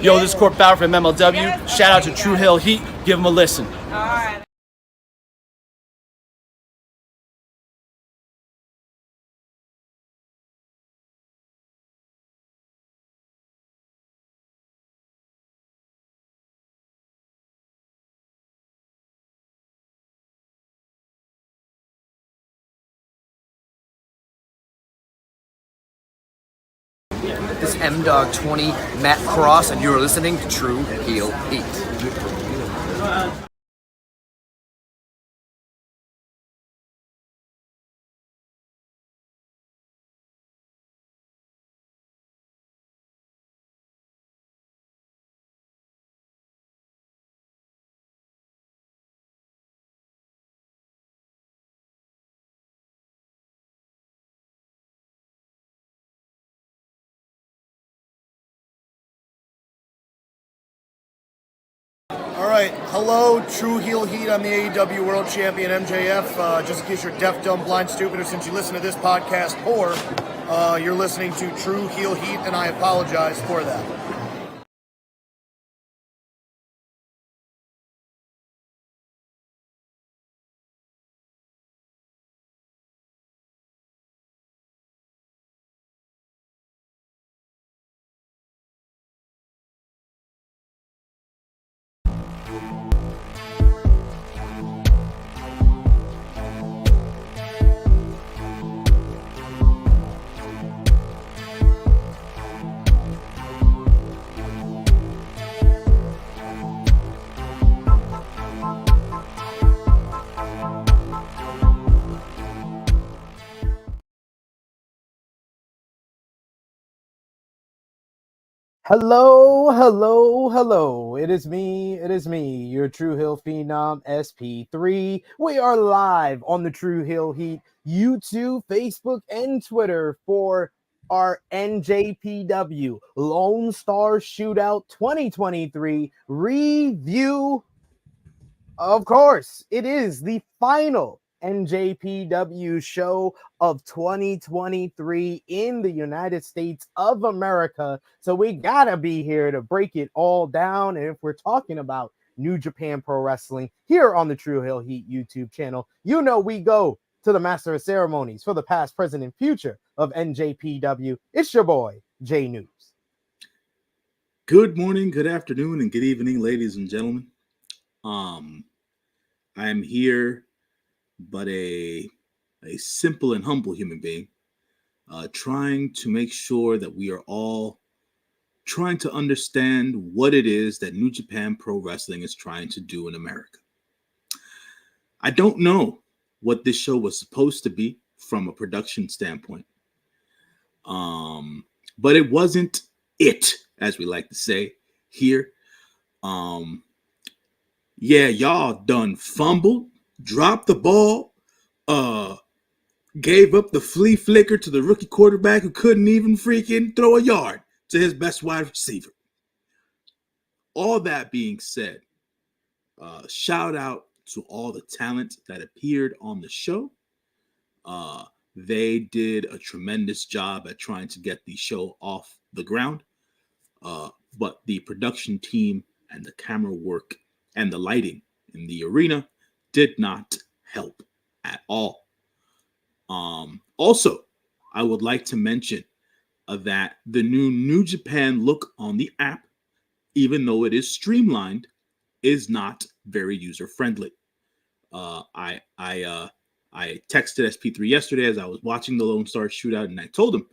Yo, this is Court Bauer from MLW. Shout out to True Hill Heat. Give them a listen. All right. This is M-Dog20, Matt Cross, and you're listening to True Heel Heat. All right, hello, True Heel Heat. I'm the AEW World Champion MJF. Just in case you're deaf, dumb, blind, stupid, or since you listen to this podcast, or you're listening to True Heel Heat, and I apologize for that. Hello, hello, hello. It is me, your True Hill Phenom SP3. We are live on the True Hill Heat YouTube, Facebook, and Twitter for our NJPW Lonestar Shootout 2023 review. Of course, it is the final NJPW show of 2023 in the United States of America. So we gotta be here to break it all down. And if we're talking about New Japan Pro Wrestling here on the True Hill Heat YouTube channel, you know we go to the Master of Ceremonies for the past, present, and future of NJPW. It's your boy, J-News. Good morning, good afternoon, and good evening, ladies and gentlemen. I am here but a simple and humble human being, trying to make sure that we are all trying to understand what it is that New Japan Pro Wrestling is trying to do in America. I don't know what this show was supposed to be from a production standpoint, but it wasn't it, as we like to say here. Yeah, y'all done fumbled, dropped the ball, gave up the flea flicker to the rookie quarterback who couldn't even freaking throw a yard to his best wide receiver. All that being said, shout out to all the talent that appeared on the show. They did a tremendous job at trying to get the show off the ground, but the production team and the camera work and the lighting in the arena did not help at all. Also, I would like to mention that the New Japan look on the app, even though it is streamlined, is not very user-friendly. I texted SP3 yesterday as I was watching the Lonestar Shootout, and I told him,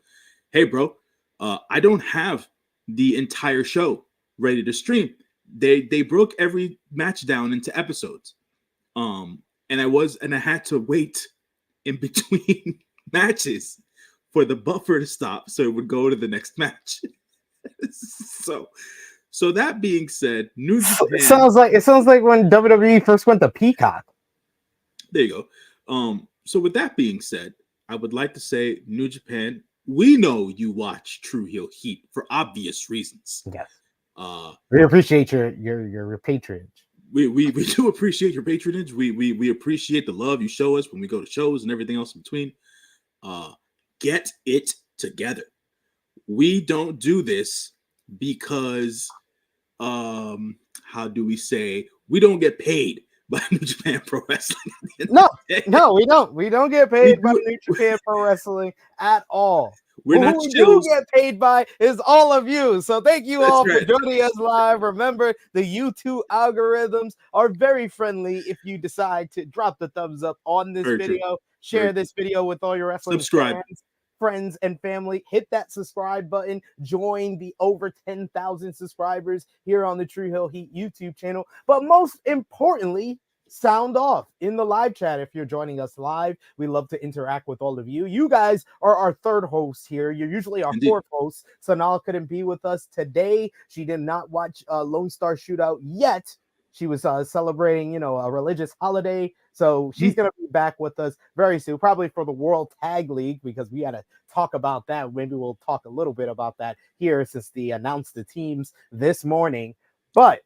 hey, bro, I don't have the entire show ready to stream. They broke every match down into episodes. And I had to wait in between matches for the buffer to stop so it would go to the next match. So that being said, New Japan, It sounds like when WWE first went to Peacock. There you go. So with that being said, I would like to say, New Japan, we know you watch True Heel Heat for obvious reasons. Yes. We appreciate your patronage. We do appreciate your patronage. We appreciate the love you show us when we go to shows and everything else in between. Get it together. We don't do this because how do we say, we don't get paid by New Japan Pro Wrestling. No, we don't. We don't get paid by New Japan Pro Wrestling at all. We're not who we chills. do get paid by is all of you. So thank you That's all right. for joining us live. Remember, the YouTube algorithms are very friendly if you decide to drop the thumbs up on this video. Share this video with all your wrestling fans, friends, and family. Hit that subscribe button. Join the over 10,000 subscribers here on the True Hill Heat YouTube channel. But most importantly, sound off in the live chat if you're joining us live. We love to interact with all of you. You guys are our third host here. You're usually our fourth host. Sanal couldn't be with us today. She did not watch Lone Star Shootout yet. She was celebrating, a religious holiday. So she's going to be back with us very soon, probably for the World Tag League, because we had to talk about that. Maybe we'll talk a little bit about that here since they announced the teams this morning. But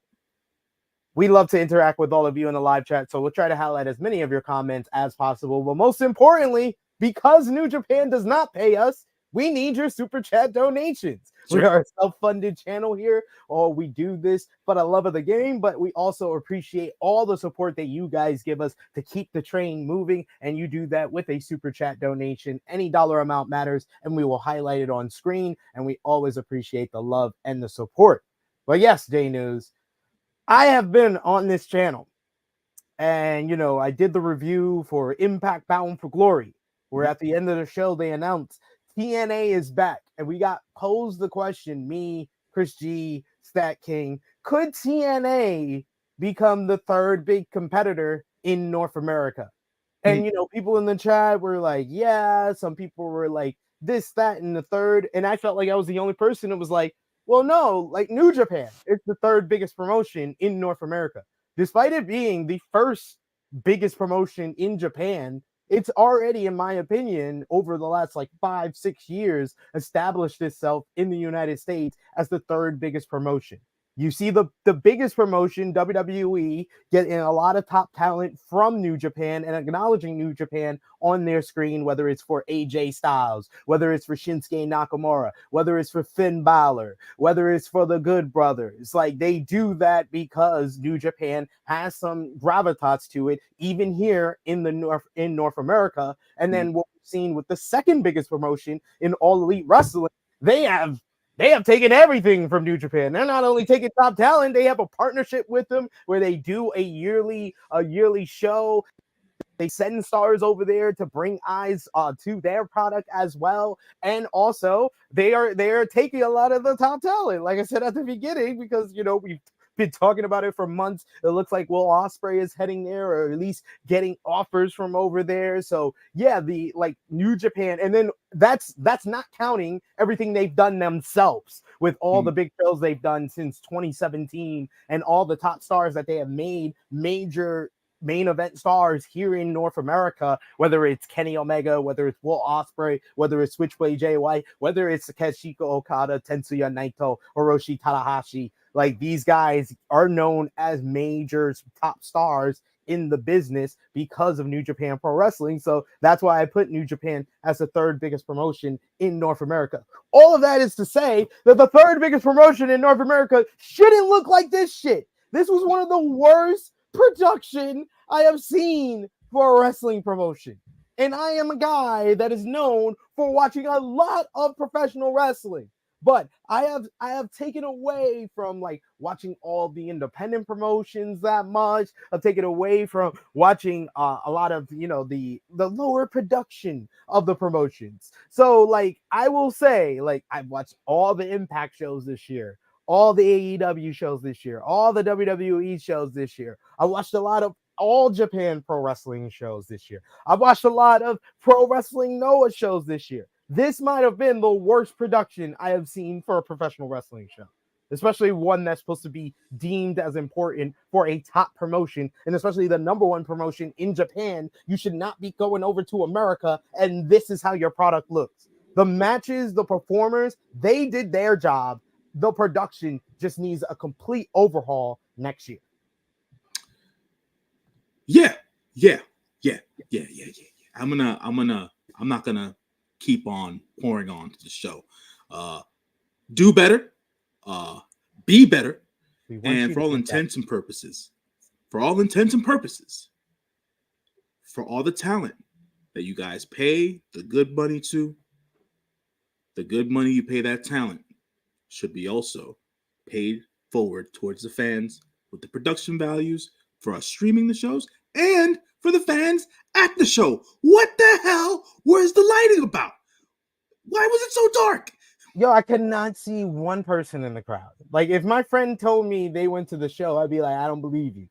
we love to interact with all of you in the live chat, so we'll try to highlight as many of your comments as possible. But most importantly, because New Japan does not pay us, we need your super chat donations. We are a self-funded channel here. We do this for the love of the game, but we also appreciate all the support that you guys give us to keep the train moving, and you do that with a super chat donation. Any dollar amount matters, and we will highlight it on screen, and we always appreciate the love and the support. But yes, J-News, I have been on this channel, and I did the review for Impact Bound for Glory, where at the end of the show they announced TNA is back, and we got posed the question, me, Chris G, Stat King, could TNA become the third big competitor in North America? And people in the chat were like, yeah, some people were like this, that, and the third, and I felt like I was the only person that was like, well, no, like New Japan, it's the third biggest promotion in North America. Despite it being the first biggest promotion in Japan, it's already, in my opinion, over the last 5-6 years, established itself in the United States as the third biggest promotion. You see the biggest promotion, WWE, getting a lot of top talent from New Japan and acknowledging New Japan on their screen, whether it's for AJ Styles, whether it's for Shinsuke Nakamura, whether it's for Finn Balor, whether it's for the Good Brothers. They do that because New Japan has some gravitas to it, even here in North America. And then what we've seen with the second biggest promotion in All Elite Wrestling, they have taken everything from New Japan. They're not only taking top talent, they have a partnership with them where they do a yearly show. They send stars over there to bring eyes to their product as well. And also they are taking a lot of the top talent, like I said at the beginning, because we've been talking about it for months. It looks like Will Ospreay is heading there, or at least getting offers from over there. So yeah, the New Japan, and then that's not counting everything they've done themselves with all the big shows they've done since 2017 and all the top stars that they have made major main event stars here in North America, whether it's Kenny Omega, whether it's Will Ospreay, whether it's Switchblade Jay White, whether it's Kazuchika Okada, Tetsuya Naito, Hiroshi Tanahashi. These guys are known as major top stars in the business because of New Japan Pro Wrestling. So that's why I put New Japan as the third biggest promotion in North America. All of that is to say that the third biggest promotion in North America shouldn't look like this shit. This was one of the worst production I have seen for a wrestling promotion. And I am a guy that is known for watching a lot of professional wrestling. But I have taken away from watching all the independent promotions that much. I've taken away from watching a lot of the lower production of the promotions. So I will say I've watched all the Impact shows this year, all the AEW shows this year, all the WWE shows this year. I watched a lot of All Japan Pro Wrestling shows this year. I've watched a lot of Pro Wrestling Noah shows this year. This might have been the worst production I have seen for a professional wrestling show, especially one that's supposed to be deemed as important for a top promotion, and especially the number one promotion in Japan. You should not be going over to America, and this is how your product looks. The matches, the performers, they did their job. The production just needs a complete overhaul next year. Yeah. I'm not gonna keep on pouring on to the show. Do better, be better, And for all intents and purposes, for all the talent that you guys pay the good money to, the good money you pay that talent should be also paid forward towards the fans with the production values for us streaming the shows and for the fans at the show. What the hell was the lighting about? Why was it so dark? Yo, I could not see one person in the crowd. Like, if my friend told me they went to the show, I'd be like, I don't believe you.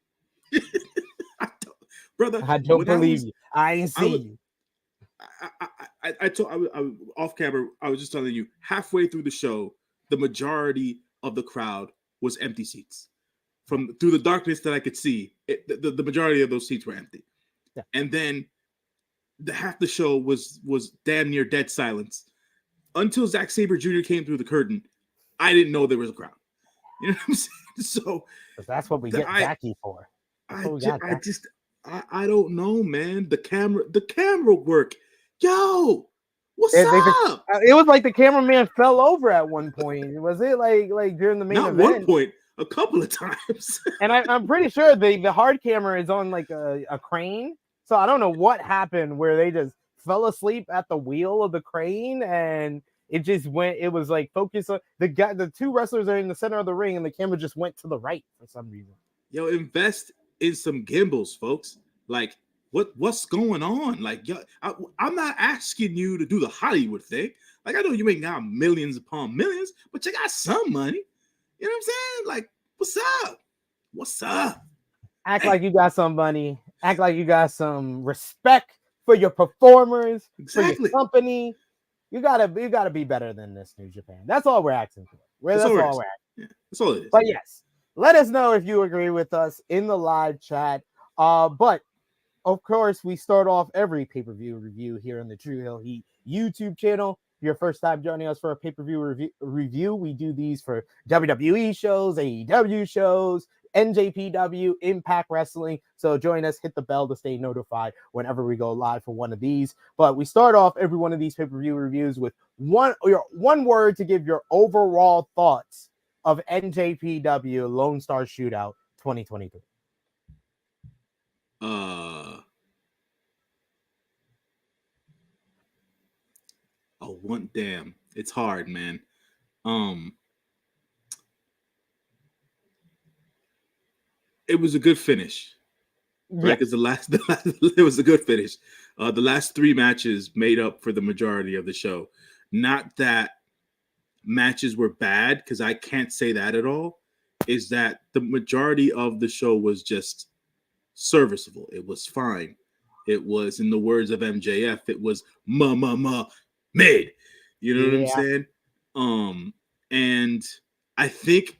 Brother, I don't believe you. I ain't see you. I off camera, I was just telling you, halfway through the show, the majority of the crowd was empty seats. Through the darkness that I could see, the majority of those seats were empty. Yeah. And then half the show was damn near dead silence. Until Zack Sabre Jr. came through the curtain, I didn't know there was a crowd. You know what I'm saying? So that's what we get Zachy for. I don't know, man. The camera work. Yo, what's up? It was like the cameraman fell over at one point. Was it like during the main event? Not one point, a couple of times. And I'm pretty sure the hard camera is on like a crane. So I don't know what happened where they just fell asleep at the wheel of the crane and it just went. It was like focus on the two wrestlers are in the center of the ring and the camera just went to the right for some reason. Yo, invest in some gimbals, folks. Like, what's going on? Like, yo, I'm not asking you to do the Hollywood thing. Like, I know you ain't got millions upon millions, but you got some money. You know what I'm saying? Like, what's up? What's up? Act like you got some money. Act like you got some respect for your performers, exactly. For your company. You gotta be better than this, New Japan. That's all we're asking for. That's all we're asking. Yeah, that's all it is. But yes, let us know if you agree with us in the live chat. But of course, we start off every pay-per-view review here on the True Hill Heat YouTube channel. If you're first time joining us for a pay-per-view review, we do these for WWE shows, AEW shows, NJPW, Impact Wrestling. So join us, hit the bell to stay notified whenever we go live for one of these. But we start off every one of these pay-per-view reviews with one word to give your overall thoughts of NJPW Lone Star Shootout 2023. Damn, it's hard, man. It was a good finish, right? Because it was a good finish. The last three matches made up for the majority of the show. Not that matches were bad, because I can't say that at all. Is that the majority of the show was just serviceable. It was fine. It was, in the words of MJF, it was mid. You know what I'm saying? And I think,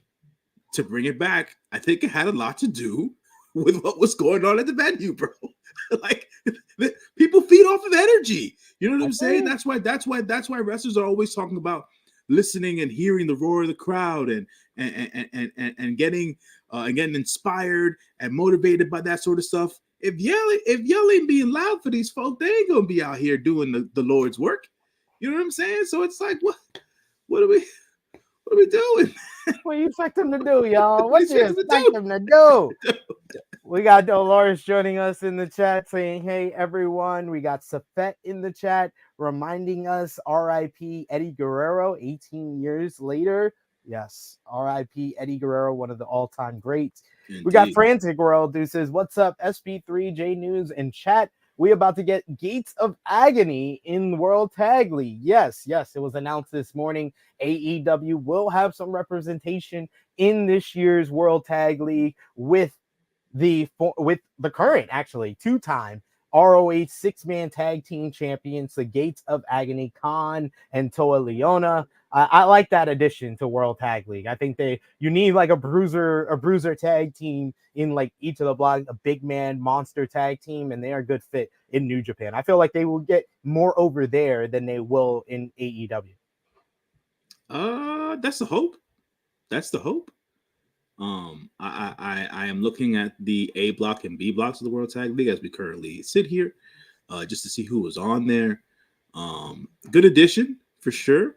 to bring it back, I think it had a lot to do with what was going on at the venue, bro. Like, people feed off of energy. You know what I'm saying? That's why wrestlers are always talking about listening and hearing the roar of the crowd and getting inspired and motivated by that sort of stuff. If y'all ain't being loud for these folk, they ain't gonna be out here doing the Lord's work. You know what I'm saying? So it's like, what are we doing? What do you expect them to do, y'all? What do you expect them to do? We got Dolores joining us in the chat saying, hey, everyone. We got Safet in the chat reminding us, RIP Eddie Guerrero, 18 years later. Yes, RIP Eddie Guerrero, one of the all-time greats. Indeed. We got Frantic World who says, what's up, SP3 J-News in chat? We about to get Gates of Agony in World Tag League. Yes, it was announced this morning. AEW will have some representation in this year's World Tag League with the current, actually, two-time ROH six-man tag team champions, the Gates of Agony, Khan and Toa Leona. I like that addition to World Tag League. I think you need like a bruiser tag team in like each of the blocks, a big man monster tag team, and they are a good fit in New Japan. I feel like they will get more over there than they will in AEW. That's the hope. That's the hope. I am looking at the A block and B blocks of the World Tag League as we currently sit here, just to see who was on there. Good addition for sure.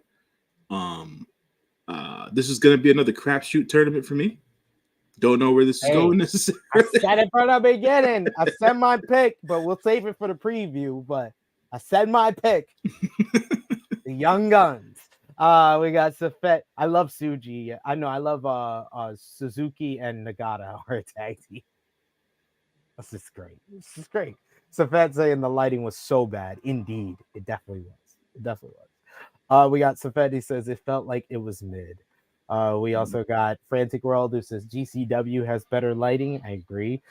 This is going to be another crapshoot tournament for me. Don't know where this is going I necessarily. said it from the beginning. I said my pick, but we'll save it for the preview. But I said my pick. The Young Guns. We got Safet. I love Suji. I know I love Suzuki and Nagata are a tag team. This is great. This is great. Safet saying the lighting was so bad. Indeed, it definitely was. It definitely was. We got Safet. He says it felt like it was mid. We also got Frantic World who says GCW has better lighting. I agree.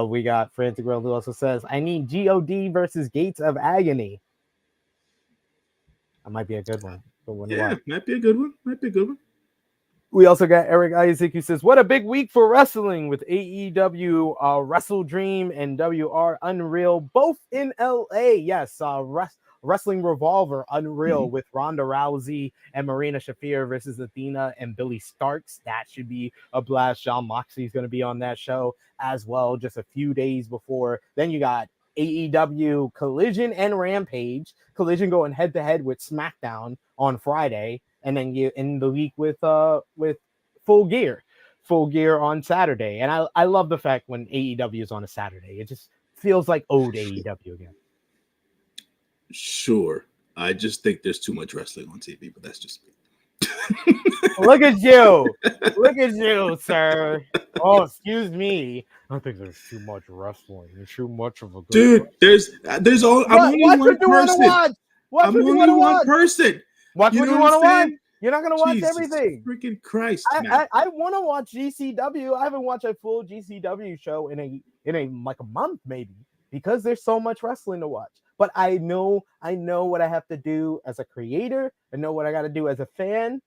We got Frantic World who also says I need GOD versus Gates of Agony. That might be a good one. Yeah, might be a good one. Might be a good one. We also got Eric Isaac who says, what a big week for wrestling with AEW, Wrestle Dream, and WR Unreal, both in LA. Yes, Wrestling Revolver Unreal with Ronda Rousey and Marina Shafir versus Athena and Billy Starks. That should be a blast. John Moxley is going to be on that show as well, just a few days before. Then you got AEW Collision and Rampage. Collision going head to head with SmackDown on Friday, and then you in the week with Full Gear on Saturday. And I love the fact when AEW is on a Saturday. It just feels like old AEW again. Sure. I just think there's too much wrestling on TV, but that's just me. Look at you. Look at you, sir. Oh, excuse me. I think there's too much wrestling. There's too much of a good dude. There's all. I'm only one person. I'm only one person. Watch what you want to watch. You're not gonna watch everything. Freaking Christ! I want to watch GCW. I haven't watched a full GCW show in a like a month maybe because there's so much wrestling to watch. But I know what I have to do as a creator. I know what I got to do as a fan.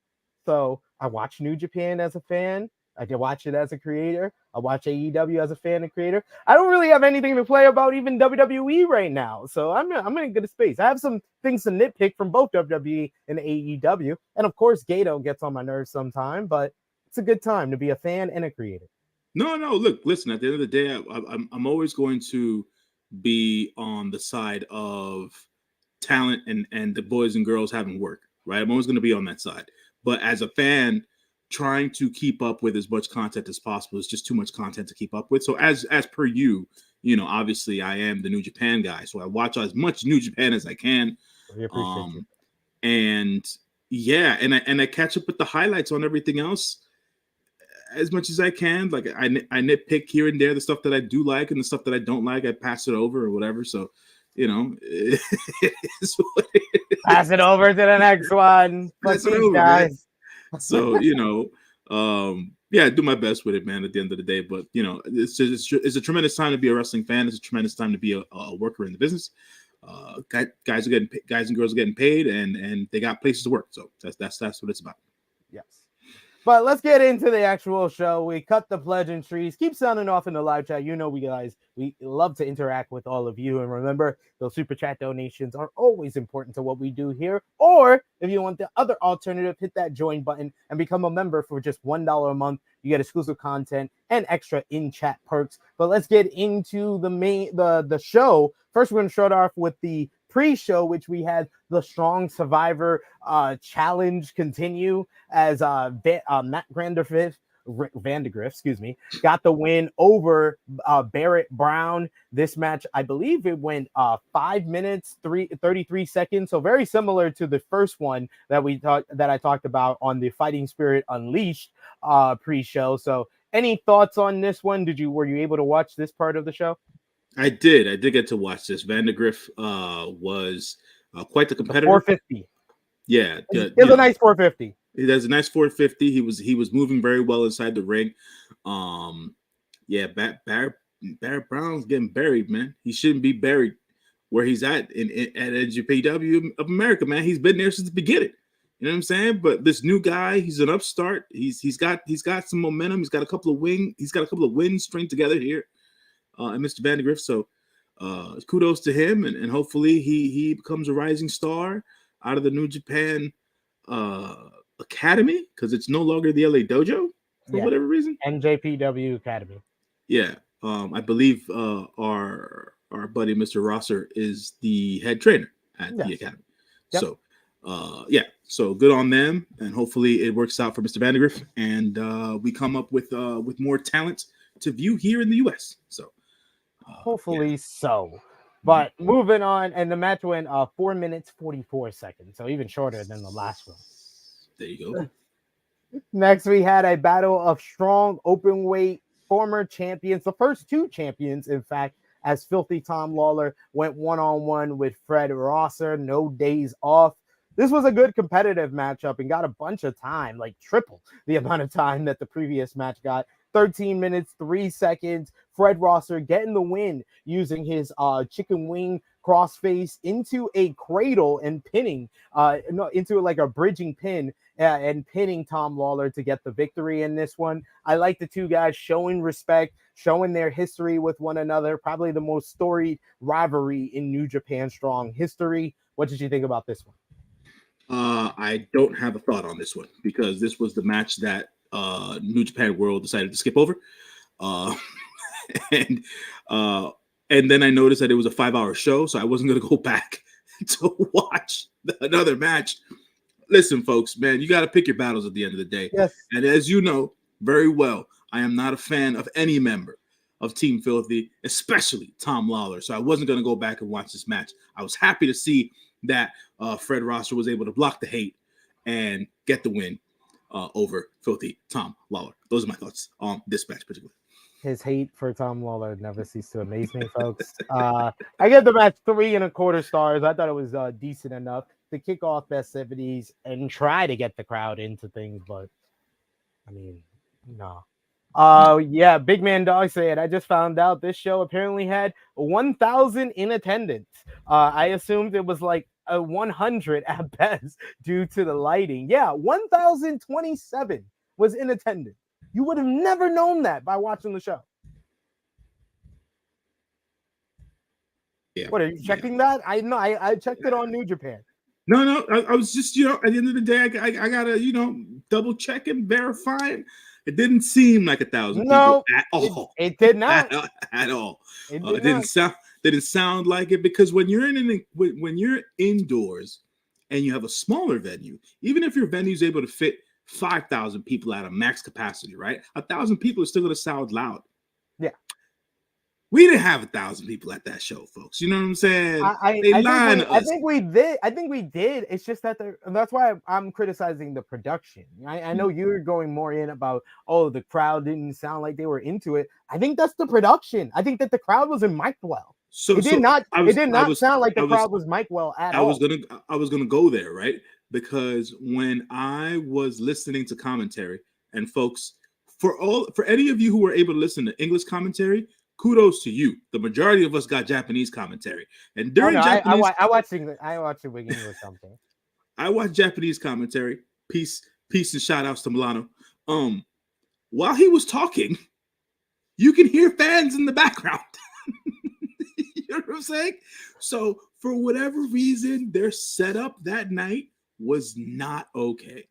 So I watch New Japan as a fan. I can watch it as a creator. I watch AEW as a fan and creator. I don't really have anything to play about even WWE right now. So I'm in a good space. I have some things to nitpick from both WWE and AEW. And of course, Gato gets on my nerves sometime, but it's a good time to be a fan and a creator. No. Look, listen, at the end of the day, I'm always going to be on the side of talent and the boys and girls having work, right? I'm always going to be on that side. But as a fan, trying to keep up with as much content as possible is just too much content to keep up with. So as per you know, obviously I am the New Japan guy, so I watch as much New Japan as I can. We appreciate you. And yeah, and I catch up with the highlights on everything else as much as I can. Like I nitpick here and there the stuff that I do like, and the stuff that I don't like, I pass it over or whatever. So, you know, it is what it is. Pass it over to the next one. Pass it over, guys. So, you know, yeah, I do my best with it, man, at the end of the day. But, you know, it's a tremendous time to be a wrestling fan. It's a tremendous time to be a worker in the business. Guys and girls are getting paid, and they got places to work. So that's what it's about. Yes. But let's get into the actual show. We cut the pleasantries. Keep sounding off in the live chat. You know, we love to interact with all of you. And remember, those super chat donations are always important to what we do here. Or if you want the other alternative, hit that join button and become a member for just $1 a month. You get exclusive content and extra in-chat perks. But let's get into the show. First, we're going to start off with the pre-show, which we had the Strong Survivor challenge continue as Matt Vandegrift, got the win over Barrett Brown. This match, I believe it went 5 minutes, 33 seconds. So very similar to the first one that I talked about on the Fighting Spirit Unleashed pre-show. So any thoughts on this one? Were you able to watch this part of the show? I did get to watch this. Vandegrift was quite the competitor. 450. Yeah, it's a nice 450. He has a nice 450. He was moving very well inside the ring. Yeah, Barrett Brown's getting buried, man. He shouldn't be buried where he's at at NJPW of America, man. He's been there since the beginning. You know what I'm saying? But this new guy, he's an upstart. He's got some momentum. He's got a couple of wins string together here. And Mr. Vandegrift, so kudos to him, and hopefully he becomes a rising star out of the New Japan Academy, because it's no longer the LA Dojo for whatever reason. NJPW Academy. Yeah, I believe our buddy Mr. Rosser is the head trainer at the academy. Yep. So Yeah, so good on them, and hopefully it works out for Mr. Vandegrift, and we come up with more talent to view here in the U.S. So hopefully so. But moving on, and the match went 4 minutes 44 seconds, so even shorter than the last one. There you go. Next, we had a battle of strong open weight former champions, the first two champions, in fact, as Filthy Tom Lawler went one-on-one with Fred Rosser, no days off. This was a good competitive matchup and got a bunch of time, like triple the amount of time that the previous match got. 13 minutes, 3 seconds. Fred Rosser getting the win using his chicken wing crossface into a cradle and pinning, into like a bridging pin and pinning Tom Lawler to get the victory in this one. I like the two guys showing respect, showing their history with one another. Probably the most storied rivalry in New Japan Strong history. What did you think about this one? I don't have a thought on this one because this was the match that New Japan World decided to skip over. And then I noticed that it was a 5-hour show, so I wasn't going to go back to watch another match. Listen, folks, man, you got to pick your battles at the end of the day. Yes. And as you know very well, I am not a fan of any member of Team Filthy, especially Tom Lawler. So I wasn't going to go back and watch this match. I was happy to see that Fred Rosser was able to block the hate and get the win over Filthy Tom Lawler. Those are my thoughts on this match particularly. His hate for Tom Lawler never ceased to amaze me, folks. I give the match 3.25 stars. I thought it was decent enough to kick off festivities and try to get the crowd into things, but I mean, no. Yeah, Big Man Dog said, I just found out this show apparently had 1,000 in attendance. I assumed it was like a 100 at best due to the lighting. Yeah, 1,027 was in attendance. You would have never known that by watching the show. Yeah. What, are you checking that? I know, I checked it on New Japan. No, I was just, at the end of the day, I gotta, double check and verify. It didn't seem like 1,000 people at all. It did not at all. It didn't sound like it, because when you're when you're indoors and you have a smaller venue, even if your venue is able to fit 5,000 people at a max capacity, right? 1,000 people are still going to sound loud. Yeah. We didn't have 1,000 people at that show, folks. You know what I'm saying? I think we did. It's just that that's why I'm criticizing the production. I know you're going more in about, the crowd didn't sound like they were into it. I think that's the production. I think that the crowd was in mic'd well. It did not sound like the crowd was mic'd well at all. I was gonna go there, right? Because when I was listening to commentary, and folks, for any of you who were able to listen to English commentary, kudos to you. The majority of us got Japanese commentary, and during Japanese, I watched it with English something. I watched Japanese commentary. Peace and shout outs to Milano. While he was talking, you can hear fans in the background. You know what I'm saying? So for whatever reason, their setup that night was not okay.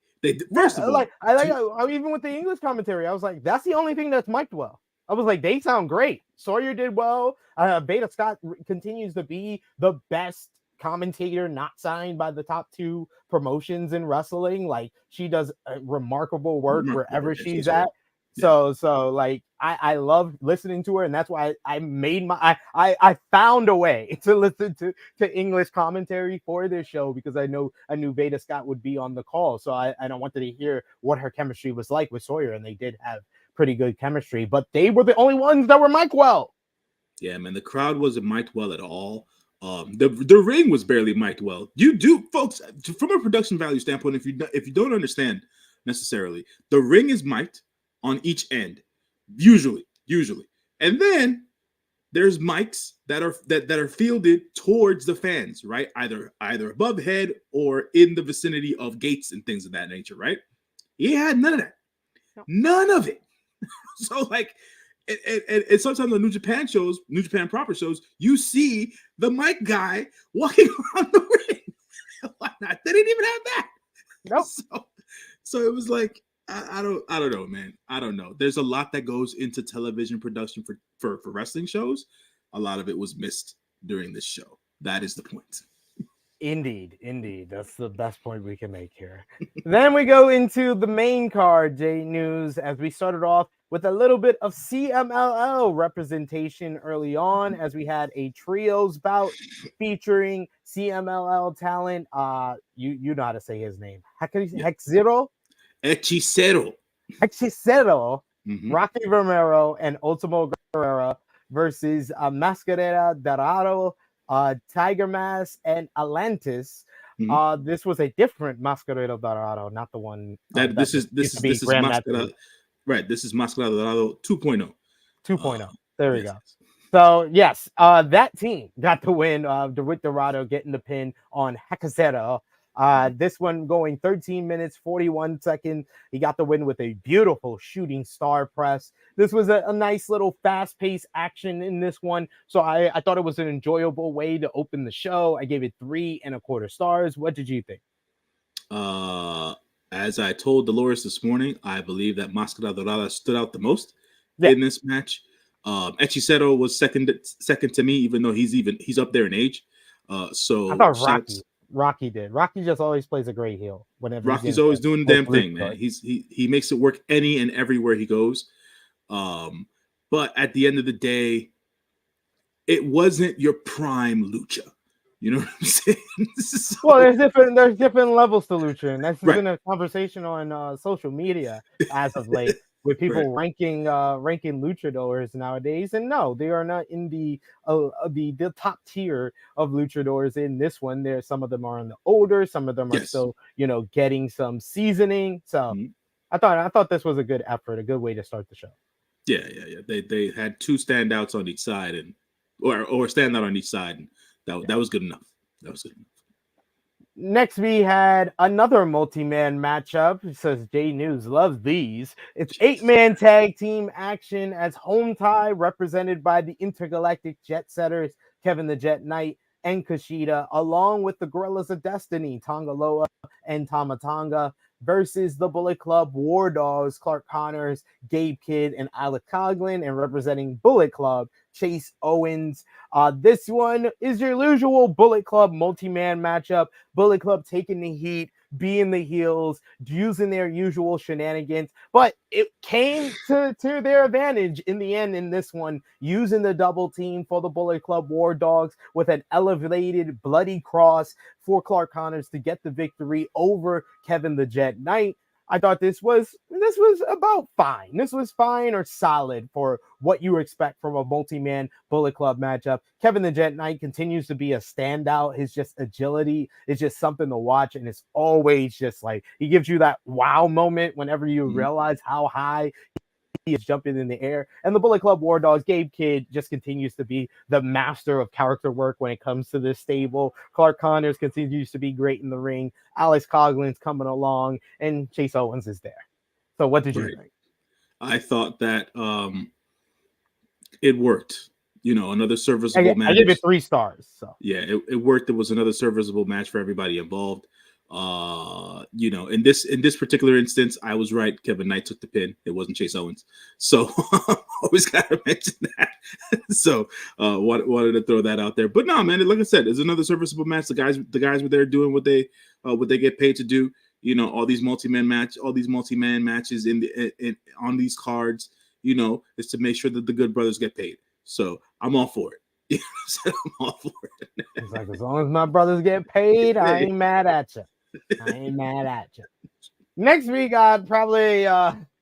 First of all, even with the English commentary, I was like, that's the only thing that's mic'd well. I was like, they sound great. Sawyer did well. Beta Scott continues to be the best commentator not signed by the top 2 promotions in wrestling. Like, she does remarkable work wherever she's at. Yeah. So like, I love listening to her, and that's why I made I found a way to listen to English commentary for this show, because I knew Beta Scott would be on the call. So I wanted to hear what her chemistry was like with Sawyer, and they did have pretty good chemistry, but they were the only ones that were mic'd well. Yeah, man, the crowd wasn't mic'd well at all. The ring was barely mic'd well. You do, folks, from a production value standpoint, if you don't understand necessarily, the ring is mic'd on each end, usually, and then there's mics that are fielded towards the fans, right? Either above head or in the vicinity of gates and things of that nature, right? He had none of that, none of it. So like, and sometimes on New Japan proper shows, you see the mic guy walking around the ring. Why not? They didn't even have that. Nope. So it was like, I don't know, man. I don't know. There's a lot that goes into television production for wrestling shows. A lot of it was missed during this show. That is the point. Indeed. That's the best point we can make here. Then we go into the main card, J-News, as we started off with a little bit of CMLL representation early on, as we had a trios bout featuring CMLL talent. You know how to say his name. Hexero? Hechicero. Rocky Romero and Ultimo Guerrero versus Mascarera Dorado, Tiger Mask, and Atlantis. This was a different Mascarera Dorado, not the one This is Mascarera. Right, this is Mascarera Dorado 2.0. 2.0. There we go. So yes, that team got the win. With Dorado getting the pin on Hexero. This one going 13 minutes, 41 seconds. He got the win with a beautiful shooting star press. This was a nice little fast-paced action in this one. So I thought it was an enjoyable way to open the show. I gave it 3.25 stars. What did you think? As I told Dolores this morning, I believe that Mascara Dorada stood out the most in this match. Hechicero was second to me, even though he's up there in age. So I thought Rocky did. Rocky just always plays a great heel. Whenever Rocky's always doing the damn thing, man. He makes it work any and everywhere he goes. But at the end of the day, it wasn't your prime lucha. You know what I'm saying? Well, there's different levels to lucha, and that's been a conversation on social media as of late, with people ranking luchadors nowadays. And no, they are not in the top tier of luchadors in this one. Some of them are on the older, some of them are still getting some seasoning. So I thought this was a good effort, a good way to start the show. Yeah. They had two standouts on each side, and or standout on each side, and that was good enough. That was good enough. Next, we had another multi-man matchup. It says J-News loves these. It's 8-man tag team action as Home Tie, represented by the Intergalactic Jet Setters, Kevin the Jet Knight and Kushida, along with the Gorillas of Destiny, Tonga Loa and Tama Tonga, versus the Bullet Club War Dogs, Clark Connors, Gabe Kidd, and Alec Coughlin, and representing Bullet Club, Chase Owens. This one is your usual Bullet Club multi-man matchup. Bullet Club taking the heat, being the heels, using their usual shenanigans, but it came to their advantage in the end in this one, using the double team for the Bullet Club War Dogs with an elevated bloody cross for Clark Connors to get the victory over Kevin the Jet Knight. I thought this was about fine. This was fine or solid for what you expect from a multi-man Bullet Club matchup. Kevin the Jet Knight continues to be a standout. His just agility is just something to watch, and it's always just like he gives you that wow moment whenever you realize how high he is jumping in the air. And the Bullet Club War Dogs, Gabe Kidd just continues to be the master of character work when it comes to this stable. Clark Connors continues to be great in the ring. Alex Coughlin's coming along, and Chase Owens is there. So what did you think? I thought that it worked. Another serviceable match. I give it 3 stars. So yeah, it worked. It was another serviceable match for everybody involved. In this particular instance, I was right. Kevin Knight took the pin. It wasn't Chase Owens. So always gotta mention that. So wanted to throw that out there. But no, man, like I said, it's another serviceable match. The guys were there doing what they get paid to do. All these multi-man matches on these cards, is to make sure that the good brothers get paid. So I'm all for it. I'm all for it. It's like, as long as my brothers get paid, I ain't mad at you. Next, we got probably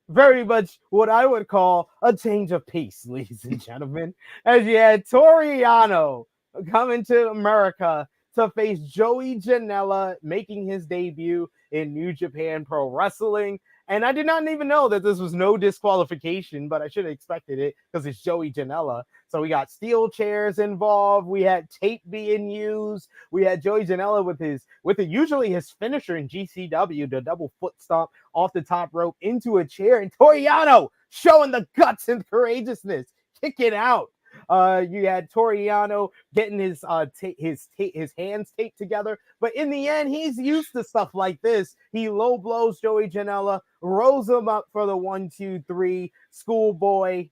very much what I would call a change of pace, ladies and gentlemen, as you had Toriano coming to America to face Joey Janela, making his debut in New Japan Pro Wrestling. And I did not even know that this was no disqualification, but I should have expected it because it's Joey Janela. So we got steel chairs involved. We had tape being used. We had Joey Janela with usually his finisher in GCW, the double foot stomp off the top rope into a chair. And Toriano showing the guts and courageousness, kicking out. You had Toriano getting his hands taped together, but in the end, he's used to stuff like this. He low blows Joey Janela, rolls him up for the 1-2-3. Schoolboy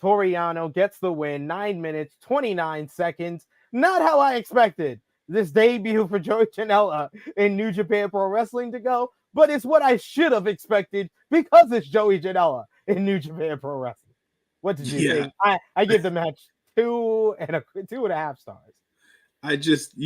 Toriano gets the win. 9 minutes, 29 seconds. Not how I expected. this debut for Joey Janela in New Japan Pro Wrestling to go, but it's what I should have expected because it's Joey Janela in New Japan Pro Wrestling. What did you think? I give the match 2.5 stars. I just,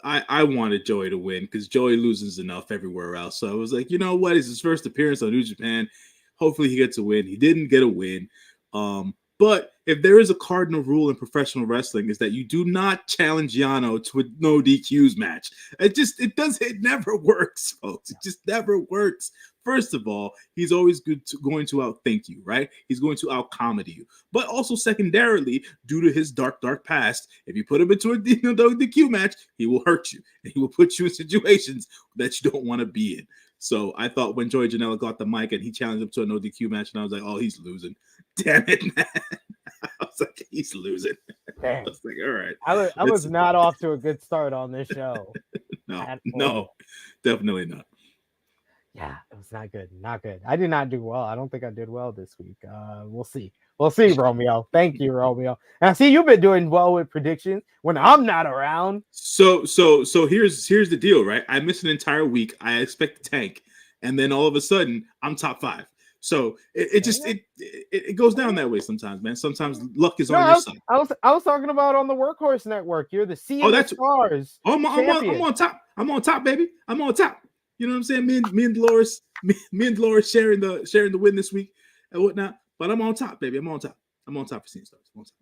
I wanted Joey to win because Joey loses enough everywhere else. So I was like, you know what? It's his first appearance on New Japan. Hopefully he gets a win. He didn't get a win. But if there is a cardinal rule in professional wrestling, is that you do not challenge Yano to a no DQs match. It never works, folks. It just never works. First of all, he's always going to outthink you, right? He's going to outcomedy you. But also secondarily, due to his dark past, if you put him into a DQ match, he will hurt you. And he will put you in situations that you don't want to be in. So I thought when Joey Janela got the mic and he challenged him to a no DQ match, and I was like, oh, he's losing. Damn it, man. I was like, he's losing. Damn. I was like, all right. I was not off to a good start on this show. No, definitely not. Yeah, it was not good. Not good. I did not do well. I don't think I did well this week. We'll see. We'll see, Romeo. Thank you, Romeo. And I see you've been doing well with predictions when I'm not around. So here's the deal, right? I missed an entire week. I expect to tank, and then all of a sudden I'm top 5. So it goes down that way sometimes, man. Sometimes luck is on your side. I was talking about on the Workhorse Network. You're the sea of the stars. I'm on top. I'm on top, baby. I'm on top. You know what I'm saying? Me and Dolores sharing the win this week and whatnot. But I'm on top, baby. I'm on top. I'm on top for Scene Stars. I'm on top.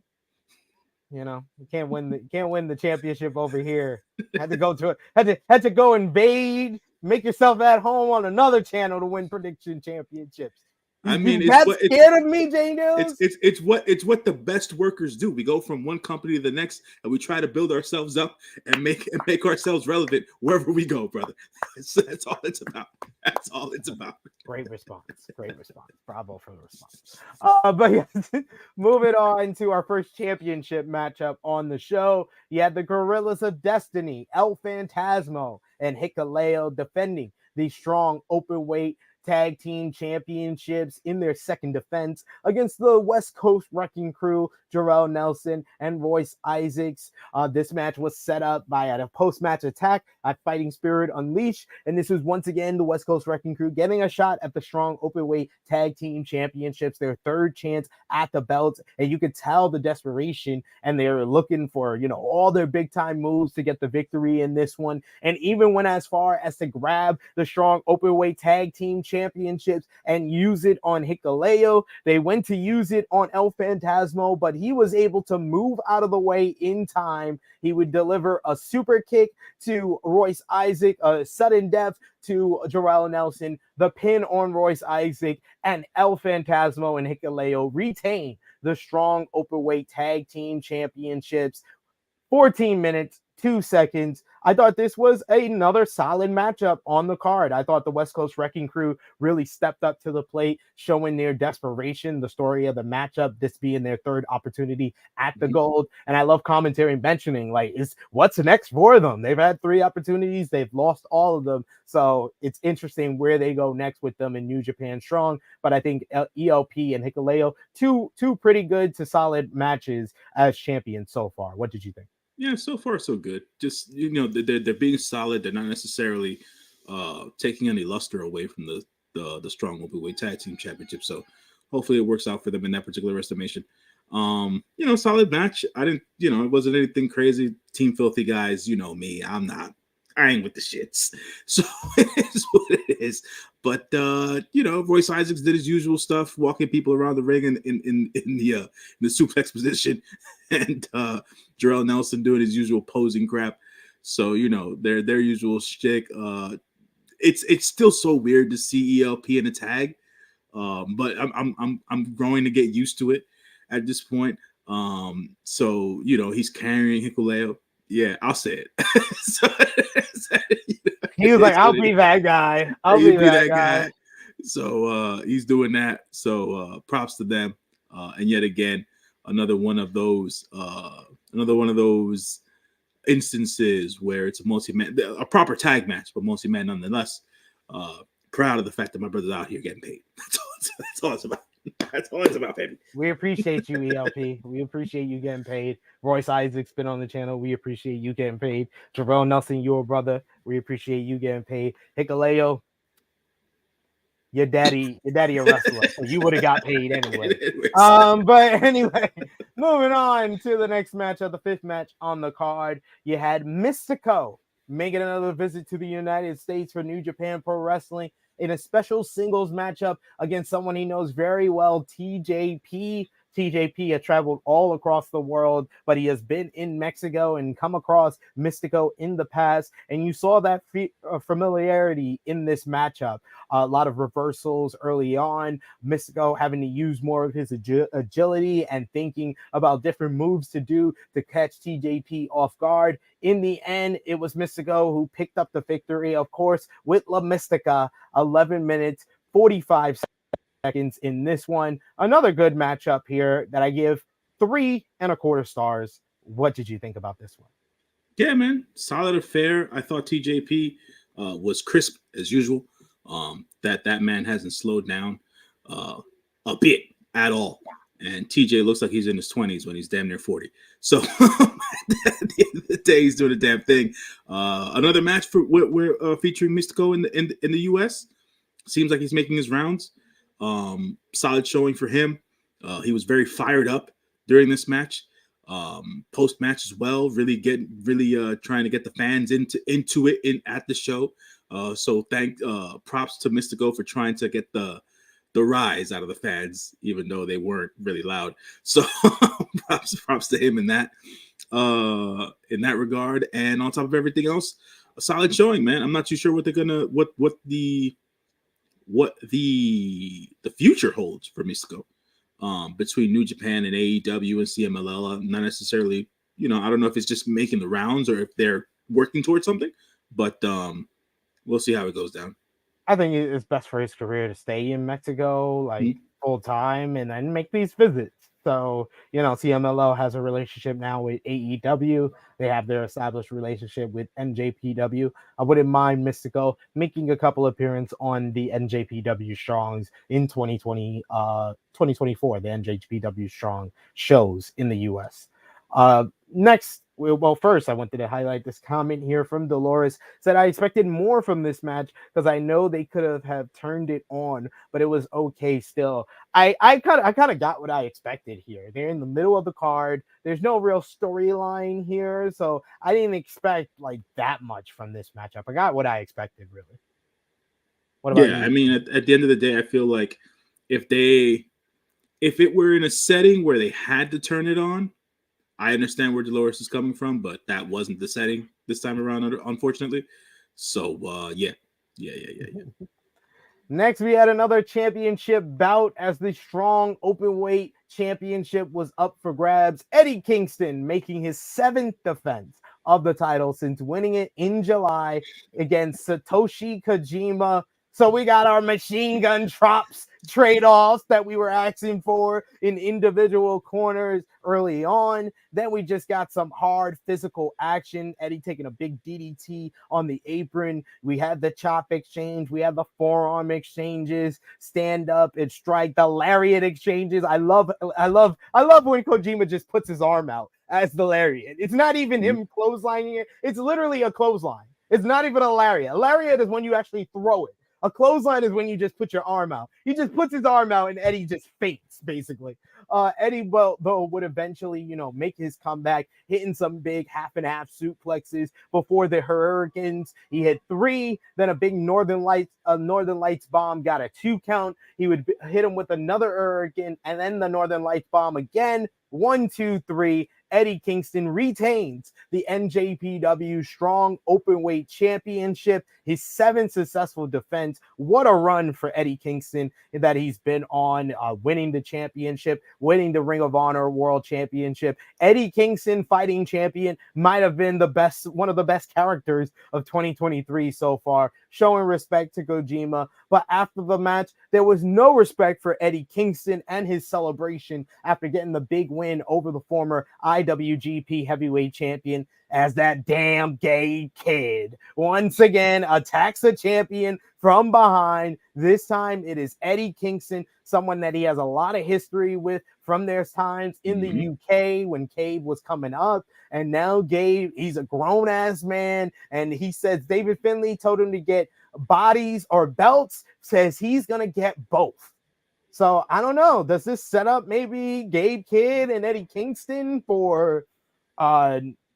You know, you can't win the championship over here. Had to go invade, make yourself at home on another channel to win prediction championships. I mean, that's scared of me, J-News. It's what the best workers do. We go from one company to the next, and we try to build ourselves up and make ourselves relevant wherever we go, brother. That's all it's about. That's all it's about. Great response. Bravo for the response. But yes, moving on to our first championship matchup on the show. You had the Gorillas of Destiny, El Phantasmo, and Hikuleo defending the strong open weight tag team championships in their second defense against the West Coast Wrecking Crew, Jarrell Nelson and Royce Isaacs. This match was set up by a post-match attack at Fighting Spirit Unleashed, and this was once again the West Coast Wrecking Crew getting a shot at the strong openweight tag team championships, their third chance at the belts, and you could tell the desperation, and they're looking for all their big time moves to get the victory in this one, and even went as far as to grab the strong openweight tag team championships and use it on Hikuleo. They went to use it on El Phantasmo, but he was able to move out of the way in time. He would deliver a super kick to Royce Isaac, a sudden death to Jarrell Nelson, the pin on Royce Isaac, and El Phantasmo and Hikuleo retain the strong openweight tag team championships. 14 minutes, 2 seconds. I thought this was another solid matchup on the card. I thought the West Coast Wrecking Crew really stepped up to the plate, showing their desperation, the story of the matchup, this being their third opportunity at the gold. And I love commentary mentioning, what's next for them? They've had 3 opportunities. They've lost all of them. So it's interesting where they go next with them in New Japan Strong. But I think ELP and Hikuleo, two pretty good to solid matches as champions so far. What did you think? Yeah, so far so good. Just they're being solid. They're not necessarily taking any luster away from the strong openweight tag team championship. So hopefully it works out for them in that particular estimation. Solid match. It wasn't anything crazy. Team Filthy guys, you know me. I ain't with the shits. So it is what it is. But Royce Isaacs did his usual stuff, walking people around the ring in the suplex position, and Jarrell Nelson doing his usual posing crap. So their usual shtick. It's still so weird to see ELP in a tag, but I'm growing to get used to it at this point. So he's carrying Hikuleo. Yeah, I'll say it. He was like, I'll be that guy. I'll be that guy. So he's doing that. So props to them. And yet again, another one of those instances where it's a proper tag match, but multi-man nonetheless. Proud of the fact that my brother's out here getting paid. That's all it's about. That's all it's about, baby. We appreciate you, ELP. We appreciate you getting paid. Royce Isaac's been on the channel. We appreciate you getting paid. Jarrell Nelson, your brother. We appreciate you getting paid. Hikaleo, your daddy a wrestler, so you would have got paid anyway. But anyway, moving on to the next match of the fifth match on the card. You had Mystico making another visit to the United States for New Japan Pro Wrestling in a special singles matchup against someone he knows very well, TJP. TJP has traveled all across the world, but he has been in Mexico and come across Mystico in the past. And you saw that familiarity in this matchup. A lot of reversals early on, Mystico having to use more of his agility and thinking about different moves to do to catch TJP off guard. In the end, it was Mystico who picked up the victory, of course, with La Mystica, 11 minutes, 45 seconds in this one. Another good matchup here that I give 3.25 stars. What did you think about this one? Yeah, man, solid affair. I thought TJP was crisp as usual. That man hasn't slowed down a bit at all. And TJ looks like he's in his 20s when he's damn near 40. So at the end of the day, he's doing a damn thing. Another match for we're featuring Mystico in the US. Seems like he's making his rounds. Solid showing for him. He was very fired up during this match. Post match as well, really trying to get the fans into it at the show. So props to Mystico for trying to get the rise out of the fans, even though they weren't really loud. So props to him in that regard. And on top of everything else, a solid showing, man. I'm not too sure what they're gonna what the future holds for Mystico between New Japan and AEW and CMLL. Not necessarily, I don't know if it's just making the rounds or if they're working towards something, but we'll see how it goes down. I think it's best for his career to stay in Mexico, full time, and then make these visits. So, CMLL has a relationship now with AEW. They have their established relationship with NJPW. I wouldn't mind Mystico making a couple appearances on the NJPW Strongs in 2024, the NJPW Strong shows in the US. Next, first, I wanted to highlight this comment here from Dolores. Said, I expected more from this match because I know they could have turned it on, but it was okay still. I kind of got what I expected here. They're in the middle of the card. There's no real storyline here, so I didn't expect that much from this matchup. I got what I expected, really. What about you? I mean, at the end of the day, I feel like if it were in a setting where they had to turn it on, I understand where Dolores is coming from, but that wasn't the setting this time around, unfortunately. So, yeah. Next, we had another championship bout as the Strong Openweight Championship was up for grabs. Eddie Kingston making his 7th defense of the title since winning it in July against Satoshi Kojima. So we got our machine gun drops trade-offs that we were asking for in individual corners early on. Then we just got some hard physical action. Eddie taking a big DDT on the apron. We had the chop exchange. We had the forearm exchanges, stand up and strike, the lariat exchanges. I love when Kojima just puts his arm out as the lariat. It's not even him clotheslining it. It's literally a clothesline. It's not even a lariat. A lariat is when you actually throw it. A clothesline is when you just put your arm out. He just puts his arm out and Eddie just faints, basically. Eddie, though, would eventually, make his comeback, hitting some big half-and-half suplexes before the Hurricanes. He hit 3, then a big Northern Lights bomb, got a 2 count. He would hit him with another Hurricane, and then the Northern Lights bomb again. 1, 2, 3. Eddie Kingston retains the NJPW Strong Openweight Championship, his 7th successful defense. What a run for Eddie Kingston that he's been on, winning the championship, winning the Ring of Honor World Championship. Eddie Kingston, fighting champion, might have been one of the best characters of 2023 so far, showing respect to Kojima. But after the match, there was no respect for Eddie Kingston and his celebration after getting the big win over the former IWGP IWGP Heavyweight Champion as that damn gay kid once again attacks a champion from behind. This time it is Eddie Kingston, someone that he has a lot of history with from their times in the UK when Gabe was coming up. And now Gabe, he's a grown-ass man, and he says David Finlay told him to get bodies or belts, says he's going to get both. So I don't know. Does this set up maybe Gabe Kidd and Eddie Kingston for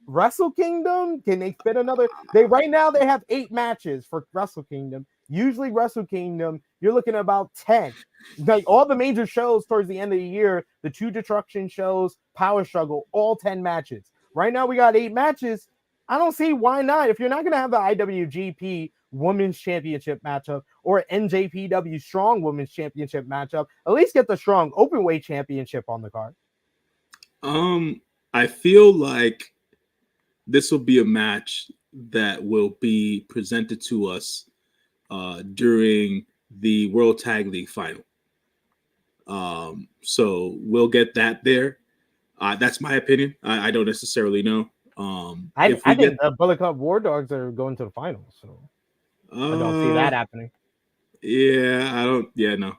Wrestle Kingdom? Can they fit another? Right now they have 8 matches for Wrestle Kingdom. Usually Wrestle Kingdom, you're looking at about 10. Like all the major shows towards the end of the year, the 2 Destruction shows, Power Struggle, all 10 matches. Right now we got 8 matches. I don't see why not. If you're not going to have the IWGP Women's Championship matchup or NJPW Strong Women's Championship matchup, at least get the Strong Openweight Championship on the card. I feel like this will be a match that will be presented to us during the World Tag League final. So we'll get that there. That's my opinion. I don't necessarily know. I think the Bullet Club War Dogs are going to the finals, so I don't see that happening. Yeah, I don't. Yeah, no,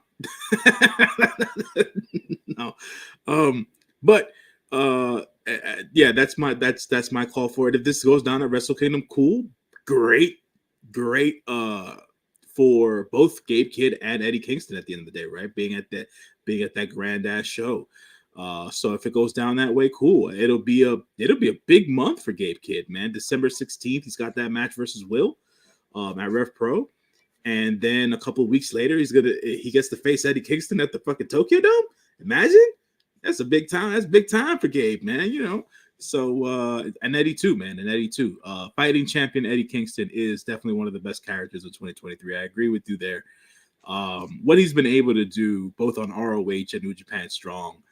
no. But yeah, that's my call for it. If this goes down at Wrestle Kingdom, cool, great. For both Gabe Kidd and Eddie Kingston at the end of the day, right? Being at that grand ass show. So if it goes down that way, cool. It'll be a big month for Gabe Kidd, man. December 16th, he's got that match versus Will at Rev Pro. And then a couple of weeks later, he gets to face Eddie Kingston at the fucking Tokyo Dome. Imagine. That's a big time. That's big time for Gabe, man. You know. So and Eddie too, man. And Eddie too. Fighting champion Eddie Kingston is definitely one of the best characters of 2023. I agree with you there. What he's been able to do both on ROH and New Japan Strong,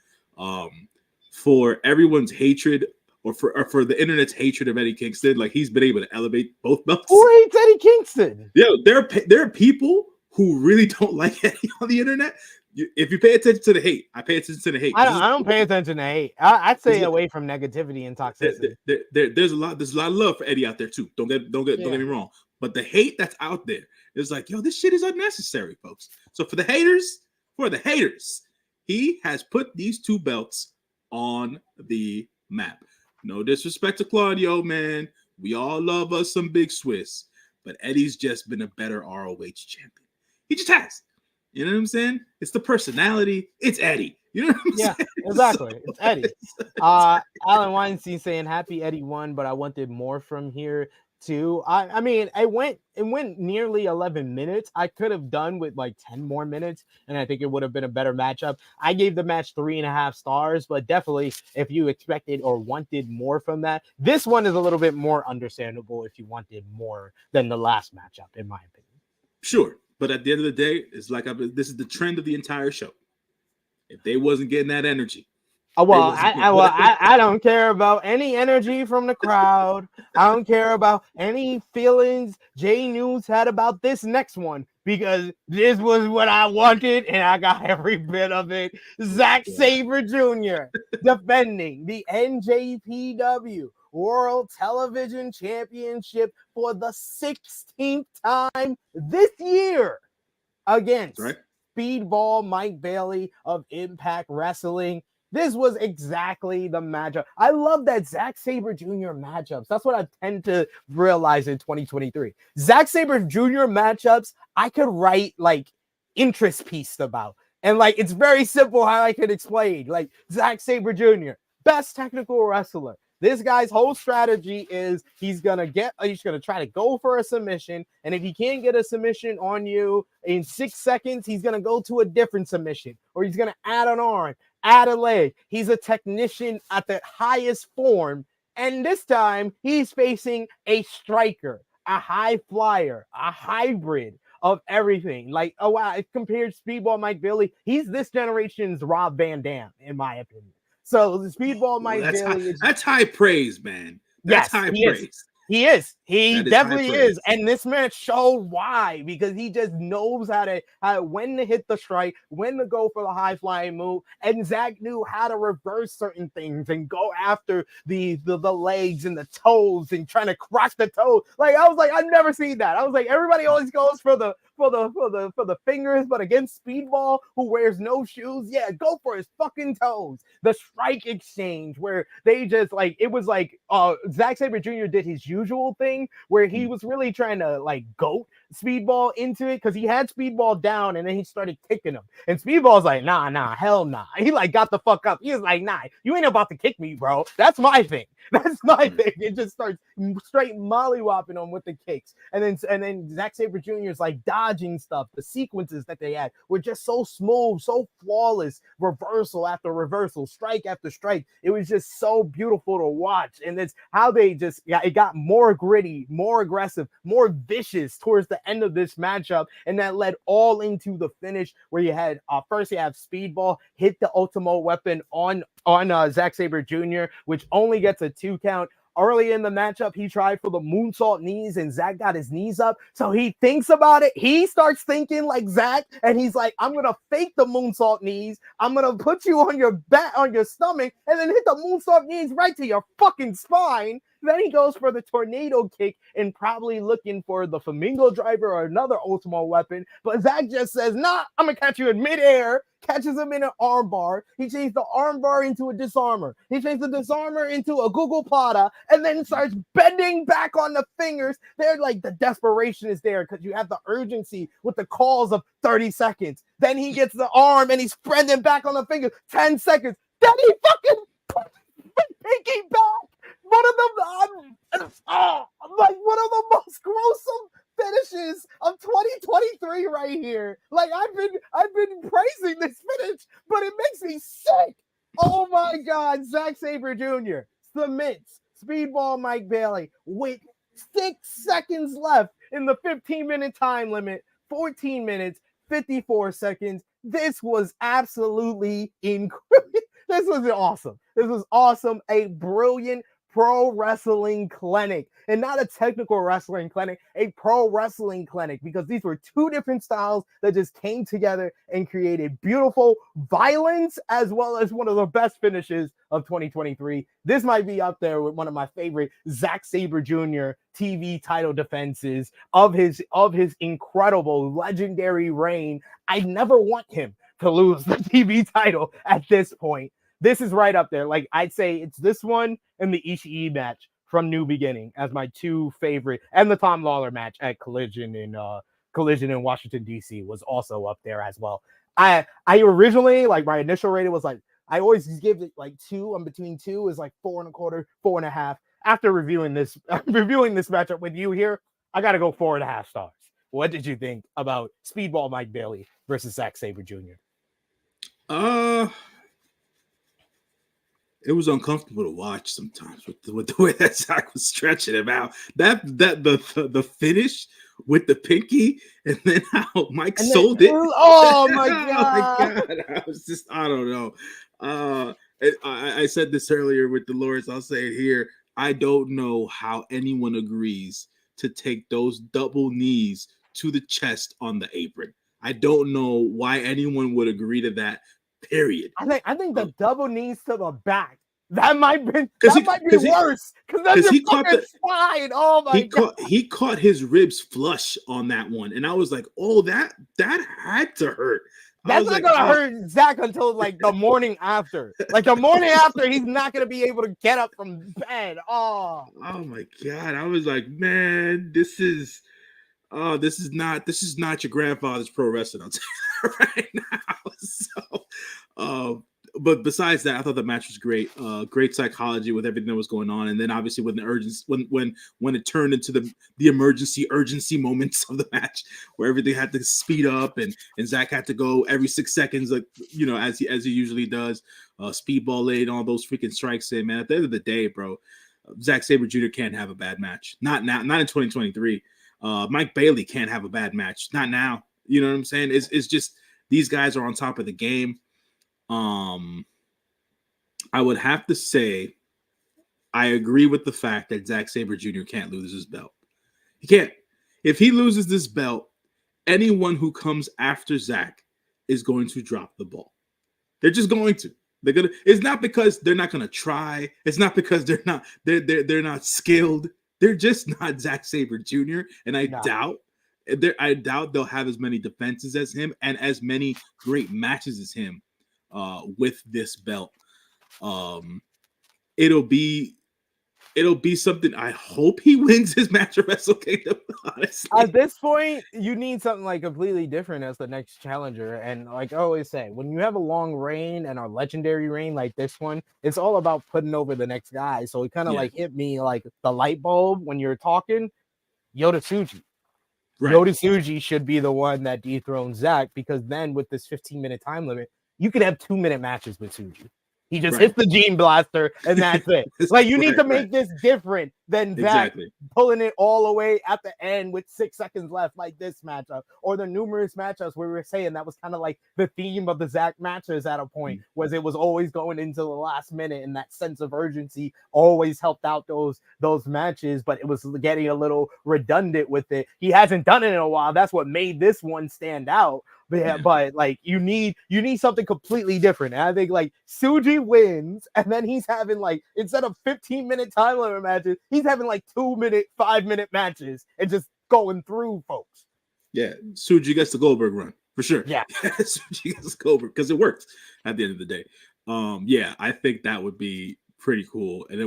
for everyone's hatred or for the internet's hatred of Eddie Kingston, like he's been able to elevate both belts. Who hates Eddie Kingston? Yeah, there are people who really don't like Eddie on the internet. If you pay attention to the hate, I pay attention to the hate. I don't pay attention to hate. I'd stay away from negativity and toxicity. There's a lot of love for Eddie out there too. Don't get me wrong. But the hate that's out there is like, yo, this shit is unnecessary, folks. So for the haters, he has put these 2 belts on the map. No disrespect to Claudio, man. We all love us some Big Swiss, but Eddie's just been a better ROH champion. He just has. You know what I'm saying? It's the personality. It's Eddie. You know what I'm saying? Yeah, exactly. It's Eddie. Alan Weinstein saying happy Eddie won, but I wanted more from here too. I mean, it went nearly 11 minutes. I could have done with like 10 more minutes, and I think it would have been a better matchup. I gave the match 3.5 stars, but definitely if you expected or wanted more from that, this one is a little bit more understandable if you wanted more than the last matchup, in my opinion. Sure. But at the end of the day, it's like this is the trend of the entire show. If they wasn't getting that energy. I don't care about any energy from the crowd. I don't care about any feelings J-News had about this next one, because this was what I wanted and I got every bit of it. Zack Sabre Jr. defending the NJPW World Television Championship for the 16th time this year against Speedball Mike Bailey of Impact Wrestling. This was exactly the matchup. I love that Zack Sabre Jr. matchups. That's what I tend to realize in 2023. Zack Sabre Jr. matchups, I could write like interest piece about. And like, it's very simple how I could explain. Like Zack Sabre Jr., best technical wrestler. This guy's whole strategy is he's gonna try to go for a submission, and if he can't get a submission on you in 6 seconds, he's gonna go to a different submission, or he's gonna add an arm, add a leg. He's a technician at the highest form, and this time he's facing a striker, a high flyer, a hybrid of everything. Like, oh wow, if compared to Speedball Mike Bailey, he's this generation's Rob Van Dam, in my opinion. So the Speedball Mike Bailey that's high praise, man. That's high praise. He is. He That is definitely high praise. is. And this man showed why, because he just knows when to hit the strike, when to go for the high flying move. And Zack knew how to reverse certain things and go after the legs and the toes and trying to crush the toes. Like, I was like, I've never seen that. I was like, everybody always goes for the fingers, but against Speedball, who wears no shoes, yeah, go for his fucking toes. The strike exchange where they just like, it was like Zack Sabre Jr. did his usual thing where he was really trying to like goat Speedball into it, because he had Speedball down and then he started kicking him. And Speedball's like, nah, hell nah. He like got the fuck up. He was like, nah, you ain't about to kick me, bro. That's my thing. That's my thing. It just starts straight mollywopping him with the kicks. And then Zack Sabre Jr. is like dodging stuff. The sequences that they had were just so smooth, so flawless, reversal after reversal, strike after strike. It was just so beautiful to watch. And it's how they just, yeah, it got more gritty, more aggressive, more vicious towards the end of this matchup. And that led all into the finish where you had, first you have Speedball hit the Ultimo weapon on Zack Sabre Jr., which only gets a 2 count. Early in the matchup, he tried for the moonsault knees and Zack got his knees up. So he thinks about it. He starts thinking like Zack, and he's like, I'm going to fake the moonsault knees. I'm going to put you on your back, on your stomach, and then hit the moonsault knees right to your fucking spine. Then he goes for the tornado kick and probably looking for the flamingo driver or another Ultimo weapon. But Zack just says, nah, I'm going to catch you in midair. Catches him in an armbar. He changed the armbar into a disarmer. He changed the disarmer into a Google Plata and then starts bending back on the fingers. They're like, the desperation is there because you have the urgency with the calls of 30 seconds. Then he gets the arm and he's bending back on the fingers. 10 seconds. Then he fucking puts his pinky back. One of them, like one of the most gruesome finishes of 2023 right here. Like I've been praising this finish, but it makes me sick. Oh my God, Zack Sabre Jr. submits Speedball Mike Bailey with 6 seconds left in the 15-minute time limit, 14 minutes, 54 seconds. This was absolutely incredible. This was awesome. This was awesome. A brilliant pro wrestling clinic, and not a technical wrestling clinic, a pro wrestling clinic, because these were two different styles that just came together and created beautiful violence as well as one of the best finishes of 2023. This might be up there with one of my favorite Zack Sabre Jr. TV title defenses of his incredible legendary reign. I never want him to lose the TV title at this point. This is right up there. Like, I'd say it's this one and the Ishii match from New Beginning as my two favorite, and the Tom Lawler match at Collision in Washington, D.C. was also up there as well. I originally, like, my initial rating was like, I always give it like 2. I'm between 2 is like 4.25, 4.5. After reviewing this matchup with you here, I got to go 4.5 stars. What did you think about Speedball Mike Bailey versus Zack Sabre Jr.? It was uncomfortable to watch sometimes with the way that Zack was stretching him out. The finish with the pinky, and then how Mike sold it. Oh my god! I was just, I don't know. I said this earlier with Dolores. I'll say it here. I don't know how anyone agrees to take those double knees to the chest on the apron. I don't know why anyone would agree to that. Period. I think the double knees to the back. That might be worse because that's your fucking spine. Oh my god! He caught his ribs flush on that one, and I was like, "Oh, that had to hurt." That's not gonna hurt Zack until like the morning after. Like the morning after, he's not gonna be able to get up from bed. Oh my god! I was like, man, this is not your grandfather's pro wrestling. I'll tell you that right now. So, but besides that, I thought the match was great. Great psychology with everything that was going on, and then obviously when the urgency, when it turned into the urgency moments of the match, where everything had to speed up, and Zack had to go every 6 seconds, like as he usually does. Speedball laid all those freaking strikes in. Man, at the end of the day, bro, Zack Sabre Jr. can't have a bad match. Not now. Not in 2023. Mike Bailey can't have a bad match. Not now. You know what I'm saying? It's just these guys are on top of the game. I would have to say I agree with the fact that Zack Sabre Jr. can't lose his belt. He can't. If he loses this belt, anyone who comes after Zack is going to drop the ball. They're just going to. They're gonna. It's not because they're not gonna try. It's not because they're not skilled. They're just not Zack Sabre Jr. And I doubt they'll have as many defenses as him and as many great matches as him with this belt. It'll be something. I hope he wins his match at Wrestle Kingdom. Honestly, at this point, you need something like completely different as the next challenger. And like I always say, when you have a long reign and a legendary reign like this one, it's all about putting over the next guy. So it kind of like hit me like the light bulb when you're talking Yota Tsuji. Right. Yota Tsuji should be the one that dethrones Zack, because then with this 15-minute time limit, you could have 2-minute matches with Tsuji. He just hits the Gene Blaster, and that's it. Like, you need to make this different than that, pulling it all the way at the end with 6 seconds left, like this matchup, or the numerous matchups where we were saying that was kind of like the theme of the Zack matches at a point, was it was always going into the last minute, and that sense of urgency always helped out those matches, but it was getting a little redundant with it. He hasn't done it in a while. That's what made this one stand out. But like you need something completely different. And I think like Tsuji wins, and then he's having like, instead of 15-minute time limit matches, he's having like 2-minute, 5-minute matches and just going through folks. Yeah, Tsuji gets the Goldberg run for sure. Yeah, Tsuji gets the Goldberg because it works at the end of the day. Yeah, I think that would be pretty cool, and it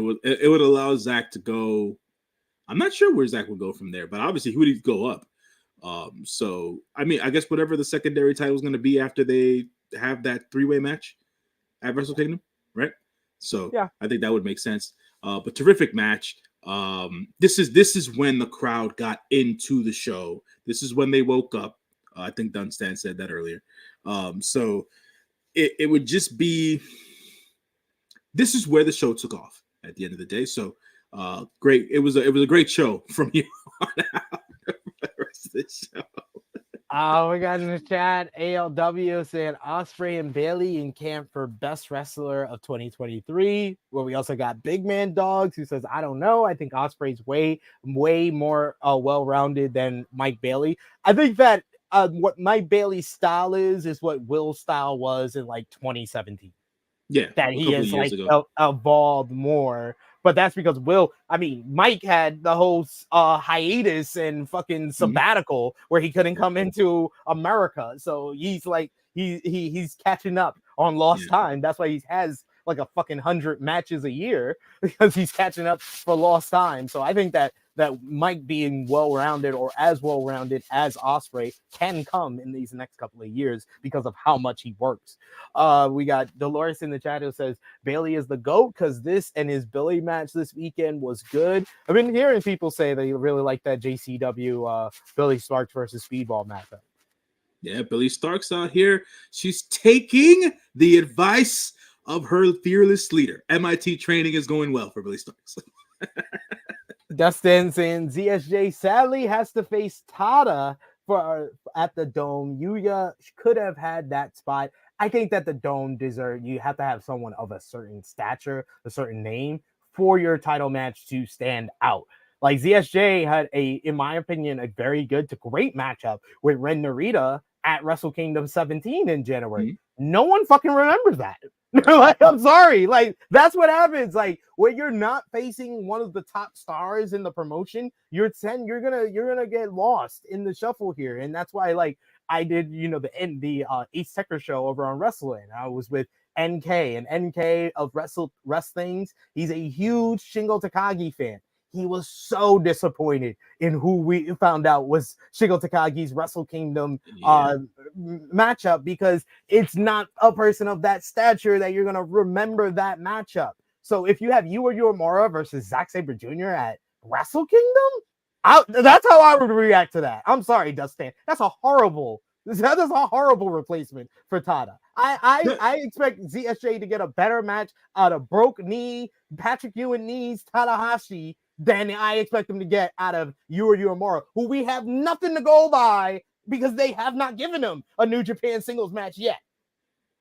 would allow Zack to go. I'm not sure where Zack would go from there, but obviously he would go up. So I mean, I guess whatever the secondary title is going to be after they have that 3-way match at Wrestle Kingdom, right? So yeah, I think that would make sense. But terrific match. This is when the crowd got into the show. This is when they woke up. I think Dunstan said that earlier. So it would just be. This is where the show took off at the end of the day. So great. It was a great show from here on out. This show. We got in the chat ALW saying Ospreay and Bailey in camp for best wrestler of 2023. Well, we also got Big Man Dogs who says, I don't know. I think Ospreay's way more well-rounded than Mike Bailey. I think that what Mike Bailey's style is what Will's style was in like 2017. Yeah, that he has like evolved more. But that's because Mike had the whole hiatus and fucking sabbatical where he couldn't come into America. So he's like, he's catching up on lost time. That's why he has like a fucking 100 matches a year, because he's catching up for lost time. So I think that Mike being well-rounded or as well-rounded as Ospreay can come in these next couple of years because of how much he works. We got Dolores in the chat who says Bailey is the GOAT because this and his Billy match this weekend was good. I've been hearing people say they really like that JCW Billy Starks versus Speedball matchup. Yeah, Billy Starks out here. She's taking the advice of her fearless leader. MIT training is going well for Billy Starks. Dustin saying ZSJ sadly has to face Tada at the Dome. Yuya could have had that spot. I think that the Dome you have to have someone of a certain stature, a certain name for your title match to stand out. Like ZSJ had in my opinion, a very good to great matchup with Ren Narita at Wrestle Kingdom 17 in January. No one fucking remembers that. Like, I'm sorry. Like, that's what happens. Like, when you're not facing one of the top stars in the promotion, you're gonna get lost in the shuffle here. And that's why, like, I did, the Ace Tecker show over on Wrestling. I was with NK, and NK of Wrestlings. He's a huge Shingo Takagi fan. He was so disappointed in who we found out was Shingo Takagi's Wrestle Kingdom matchup, because it's not a person of that stature that you're going to remember that matchup. So if you have Yuya Uemura versus Zack Sabre Jr. at Wrestle Kingdom, that's how I would react to that. I'm sorry, Dustin. That's a horrible replacement for Tada. I expect ZSJ to get a better match out of Broke Knee, Patrick Ewing knees, Tanahashi, than I expect them to get out of Yuya Uemura, who we have nothing to go by because they have not given him a New Japan singles match yet.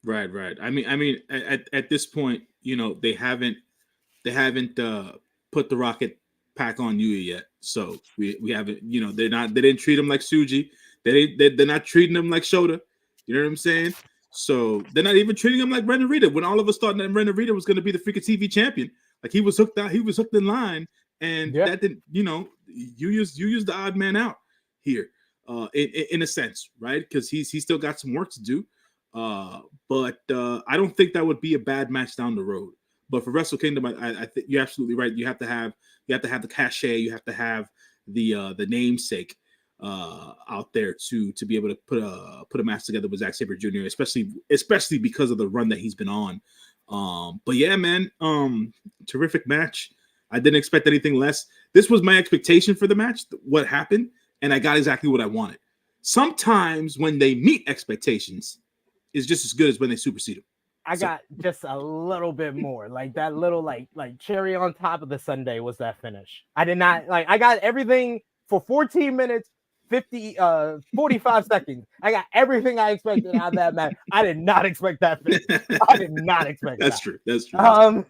Right. I mean, at this point, they haven't they haven't put the rocket pack on Yuya yet. So we haven't, they didn't treat him like Suji. They're not treating him like Shota. You know what I'm saying? So they're not even treating him like Ren Narita. When all of us thought that Ren Narita was going to be the freaking TV champion, like he was hooked out, he was hooked in line, and that didn't, you used the odd man out here, in a sense, right? Because he's still got some work to do. But I don't think that would be a bad match down the road. But for Wrestle Kingdom, I think you're absolutely right. You have to have the cachet. You have to have the namesake out there to be able to put a match together with Zack Sabre Jr. Especially because of the run that he's been on. But yeah, man, terrific match. I didn't expect anything less. This was my expectation for the match. What happened, and I got exactly what I wanted. Sometimes when they meet expectations, is just as good as when they supersede them. I got just a little bit more, like that little like cherry on top of the sundae was that finish. I did not I got everything for 14 minutes, 45 seconds. I got everything I expected out of that match. I did not expect that finish. I did not expect that. That's true.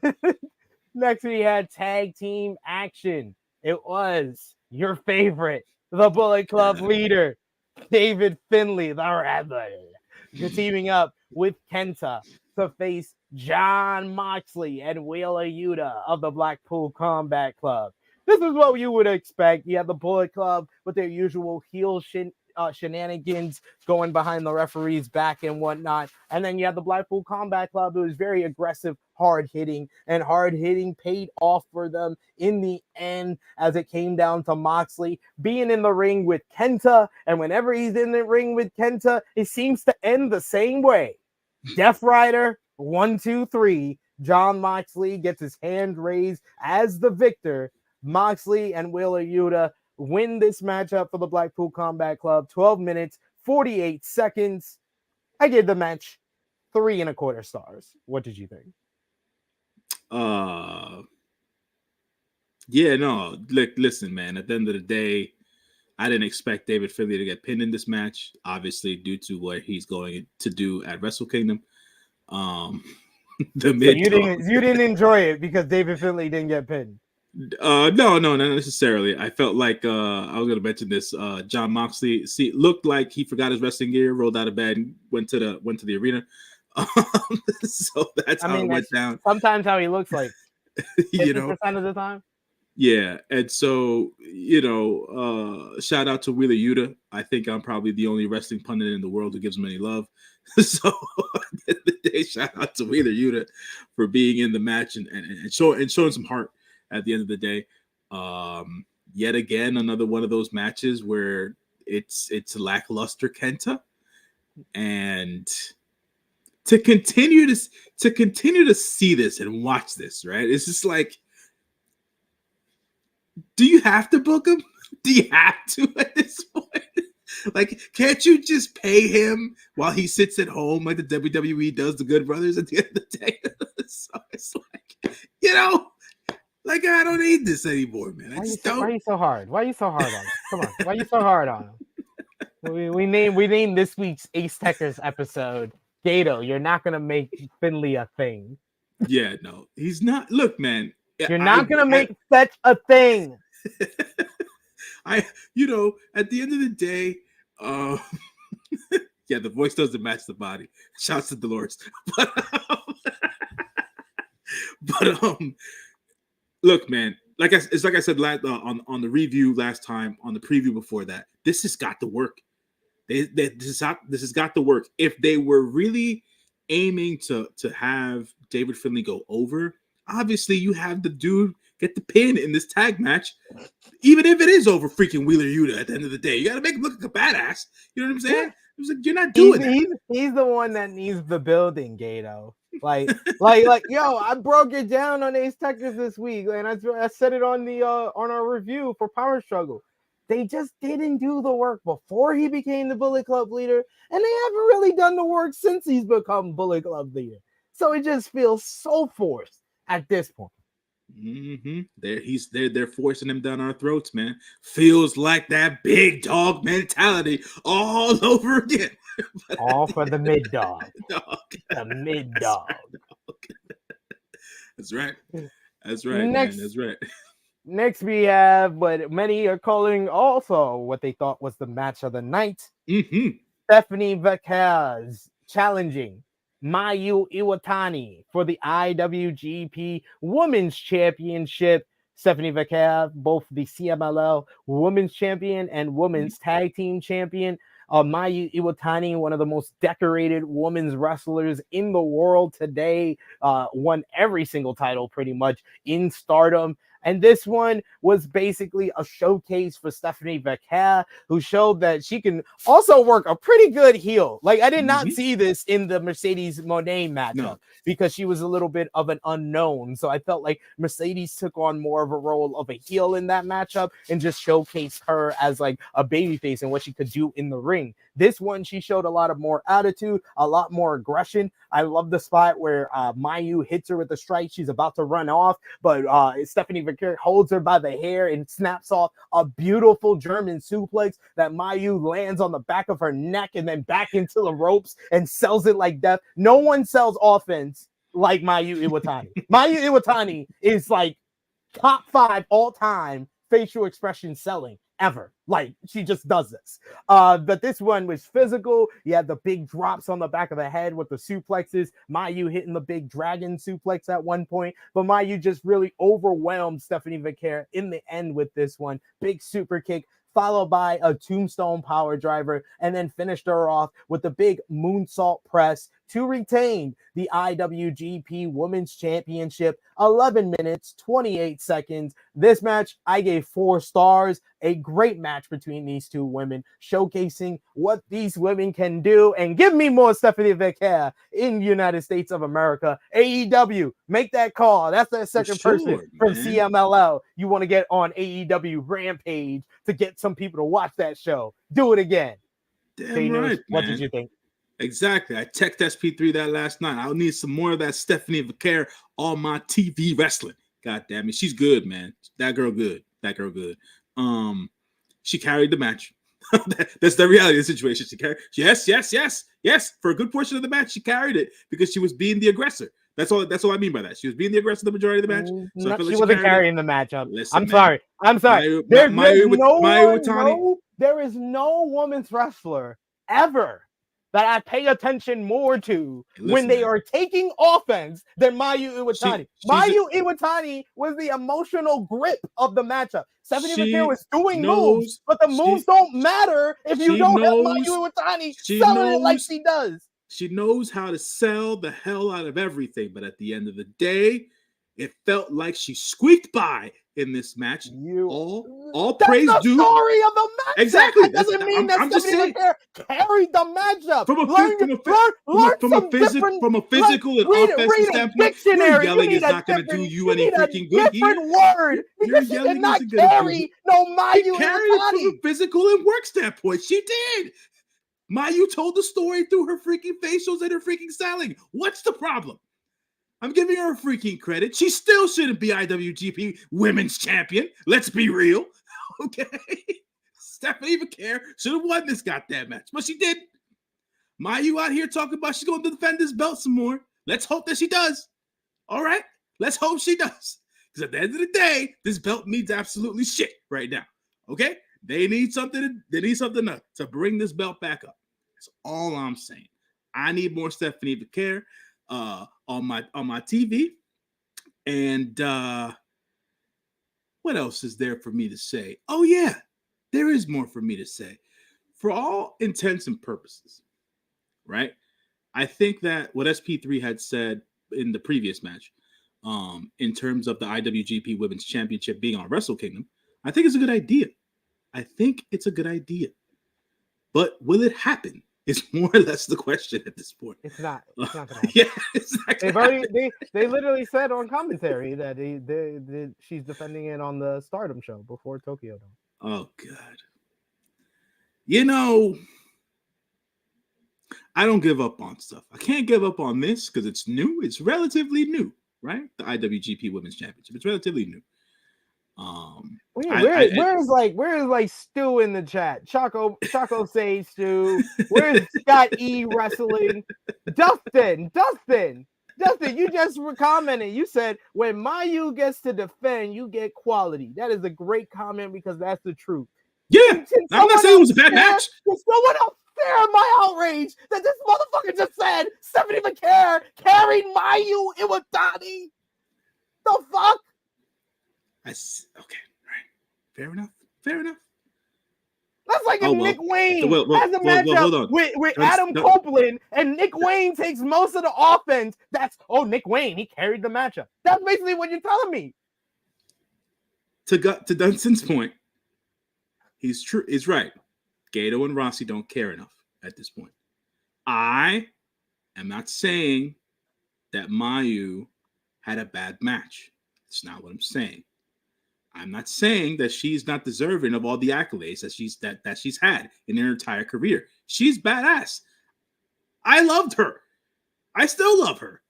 Next we had tag team action. It was your favorite, the Bullet Club leader, David Finlay, the Rebel. You're teaming up with Kenta to face John Moxley and Wheeler Yuta of the Blackpool Combat Club. This is what you would expect. You have the Bullet Club with their usual heel shenanigans going behind the referee's back and whatnot. And then you have the Blackpool Combat Club, who is very aggressive, hard-hitting, and hard-hitting paid off for them in the end as it came down to Moxley being in the ring with Kenta. And whenever he's in the ring with Kenta, it seems to end the same way. Death Rider, 1, 2, 3. John Moxley gets his hand raised as the victor. Moxley and Wheeler Yuta win this matchup for the Blackpool Combat Club. 12 minutes, 48 seconds. I gave the match 3.25 stars. What did you think? Yeah, no, listen, man, at the end of the day, I didn't expect David Finlay to get pinned in this match, obviously, due to what he's going to do at Wrestle Kingdom. You didn't enjoy it because David Finlay didn't get pinned. No, not necessarily. I felt like I was going to mention this. John Moxley looked like he forgot his wrestling gear, rolled out of bed, and went to the arena. So that's how it went down. Sometimes how he looks like, 50% of the time. Yeah, and so shout out to Wheeler Yuta. I think I'm probably the only wrestling pundit in the world who gives him any love. So at the end of the day, shout out to Wheeler Yuta for being in the match and showing some heart at the end of the day. Yet again, another one of those matches where it's lackluster Kenta, and to continue to see this and watch this, right? It's just like, do you have to book him? Do you have to at this point? Like, can't you just pay him while he sits at home like the WWE does the Good Brothers at the end of the day? So it's like, like, I don't need this anymore, man. Why are you so hard? Why are you so hard on him? Come on. Why are you so hard on him? We named this week's Ace Techers episode Gato. You're not going to make Finlay a thing. Yeah, no, he's not. Look, man. You're not going to make such a thing. At the end of the day, yeah, the voice doesn't match the body. Shouts to Dolores. But look, man, it's like I said on the review last time, on the preview before that, this has got to work. This has got to work. If they were really aiming to have David Finlay go over, obviously you have the dude get the pin in this tag match, even if it is over freaking Wheeler Yuta at the end of the day. You got to make him look like a badass. You know what I'm saying? It was like, you're not doing that. He's the one that needs the building, Gato. Like, yo, I broke it down on Ace Techers this week, and I said it on our review for Power Struggle. They just didn't do the work before he became the Bullet Club leader, and they haven't really done the work since he's become Bullet Club leader. So it just feels so forced at this point. Mm-hmm. They're forcing him down our throats, man. Feels like that big dog mentality all over again. All for the mid dog. The mid dog. That's right. That's right, Next, man. That's right. next we have what many are calling also what they thought was the match of the night. Mm-hmm. Stephanie Vacquez challenging Mayu Iwatani for the IWGP Women's Championship. Stephanie Vacquez, both the CMLL Women's Champion and Women's Tag Team Champion. Mayu Iwatani, one of the most decorated women's wrestlers in the world today, won every single title pretty much in Stardom. And this one was basically a showcase for Stephanie Vacquez, who showed that she can also work a pretty good heel. Like, I did not see this in the Mercedes Moné matchup because she was a little bit of an unknown. So I felt like Mercedes took on more of a role of a heel in that matchup and just showcased her as like a babyface and what she could do in the ring. This one, she showed a lot of more attitude, a lot more aggression. I love the spot where Mayu hits her with the strike. She's about to run off, but Stephanie Vacquez holds her by the hair and snaps off a beautiful German suplex that Mayu lands on the back of her neck and then back into the ropes and sells it like death. No one sells offense like Mayu Iwatani. Mayu Iwatani is like top 5 all-time facial expression selling ever. Like, she just does this. But this one was physical. You had the big drops on the back of the head with the suplexes. Mayu hitting the big dragon suplex at one point. But Mayu just really overwhelmed Stephanie Vacquez in the end with this one. Big super kick, followed by a tombstone power driver, and then finished her off with the big moonsault press to retain the IWGP Women's Championship. 11 minutes, 28 seconds. This match, I gave 4 stars. A great match between these two women, showcasing what these women can do. And give me more Stephanie Vacquez in the United States of America. AEW, make that call. That's that second person from CMLL you want to get on AEW Rampage to get some people to watch that show. Do it again. Damn right, what did you think? Exactly. I texted SP3 that last night. I'll need some more of that Stephanie Vacquez on my TV wrestling. God damn it. She's good, man. That girl good. That girl good. She carried the match. That's the reality of the situation. She carried. Yes. For a good portion of the match, she carried it because she was being the aggressor. That's all I mean by that. She was being the aggressor the majority of the match. So No, she wasn't carrying the matchup. Listen, I'm sorry. There is no women's wrestler ever that I pay attention more to when they are taking offense than Mayu Iwatani. Mayu Iwatani was the emotional grip of the matchup. Stephanie Vacquez was doing moves, but the moves don't matter if you don't have Mayu Iwatani selling it like she does. She knows how to sell the hell out of everything, but at the end of the day, it felt like she squeaked by in this match. All praise due. The story of the match. Exactly. That doesn't mean that Stephanie Vacquez carried the matchup. From a physical and offensive standpoint, your yelling is not going to do you any freaking good here. Word. Because she did not carry no Mayu Iwatani. From a physical and work standpoint, she did. Mayu told the story through her freaking facials and her freaking selling. What's the problem? I'm giving her a freaking credit. She still shouldn't be IWGP Women's Champion. Let's be real. Okay? Stephanie Vacquez should have won this goddamn match, but she didn't. Mayu out here talking about she's going to defend this belt some more. Let's hope that she does. All right? Let's hope she does. Because at the end of the day, this belt means absolutely shit right now. Okay? They need something to bring this belt back up. That's all I'm saying. I need more Stephanie Vacquez on my TV. And what else is there for me to say? Oh yeah, there is more for me to say. For all intents and purposes, right? I think that what SP3 had said in the previous match, in terms of the IWGP Women's Championship being on Wrestle Kingdom, I think it's a good idea. But will it happen? Is more or less the question at this point. It's not gonna happen. Yeah, it's not gonna happen. They literally said on commentary that she's defending it on the Stardom show before Tokyo Dome. Oh God. You know, I don't give up on stuff. I can't give up on this because it's new. It's relatively new, right? The IWGP Women's Championship. It's relatively new. Where's Stu in the chat? Choco say Stu. Where's Scott E wrestling? Dustin. Justin, you just commented. You said when Mayu gets to defend, you get quality. That is a great comment because that's the truth. Yeah, I'm not saying it was a bad match. Can someone else share my outrage that this motherfucker just said Stephanie McCare carried Mayu Iwatani? The fuck? Okay, right. Fair enough. Fair enough. That's like if Nick Wayne has a matchup with Adam Copeland and Nick Wayne takes most of the offense. That's, Nick Wayne, he carried the matchup. That's basically what you're telling me. To Dunson's point, he's right. Gato and Rossi don't care enough at this point. I am not saying that Mayu had a bad match. It's not what I'm saying. I'm not saying that she's not deserving of all the accolades that she's had in her entire career. She's badass. I loved her. I still love her.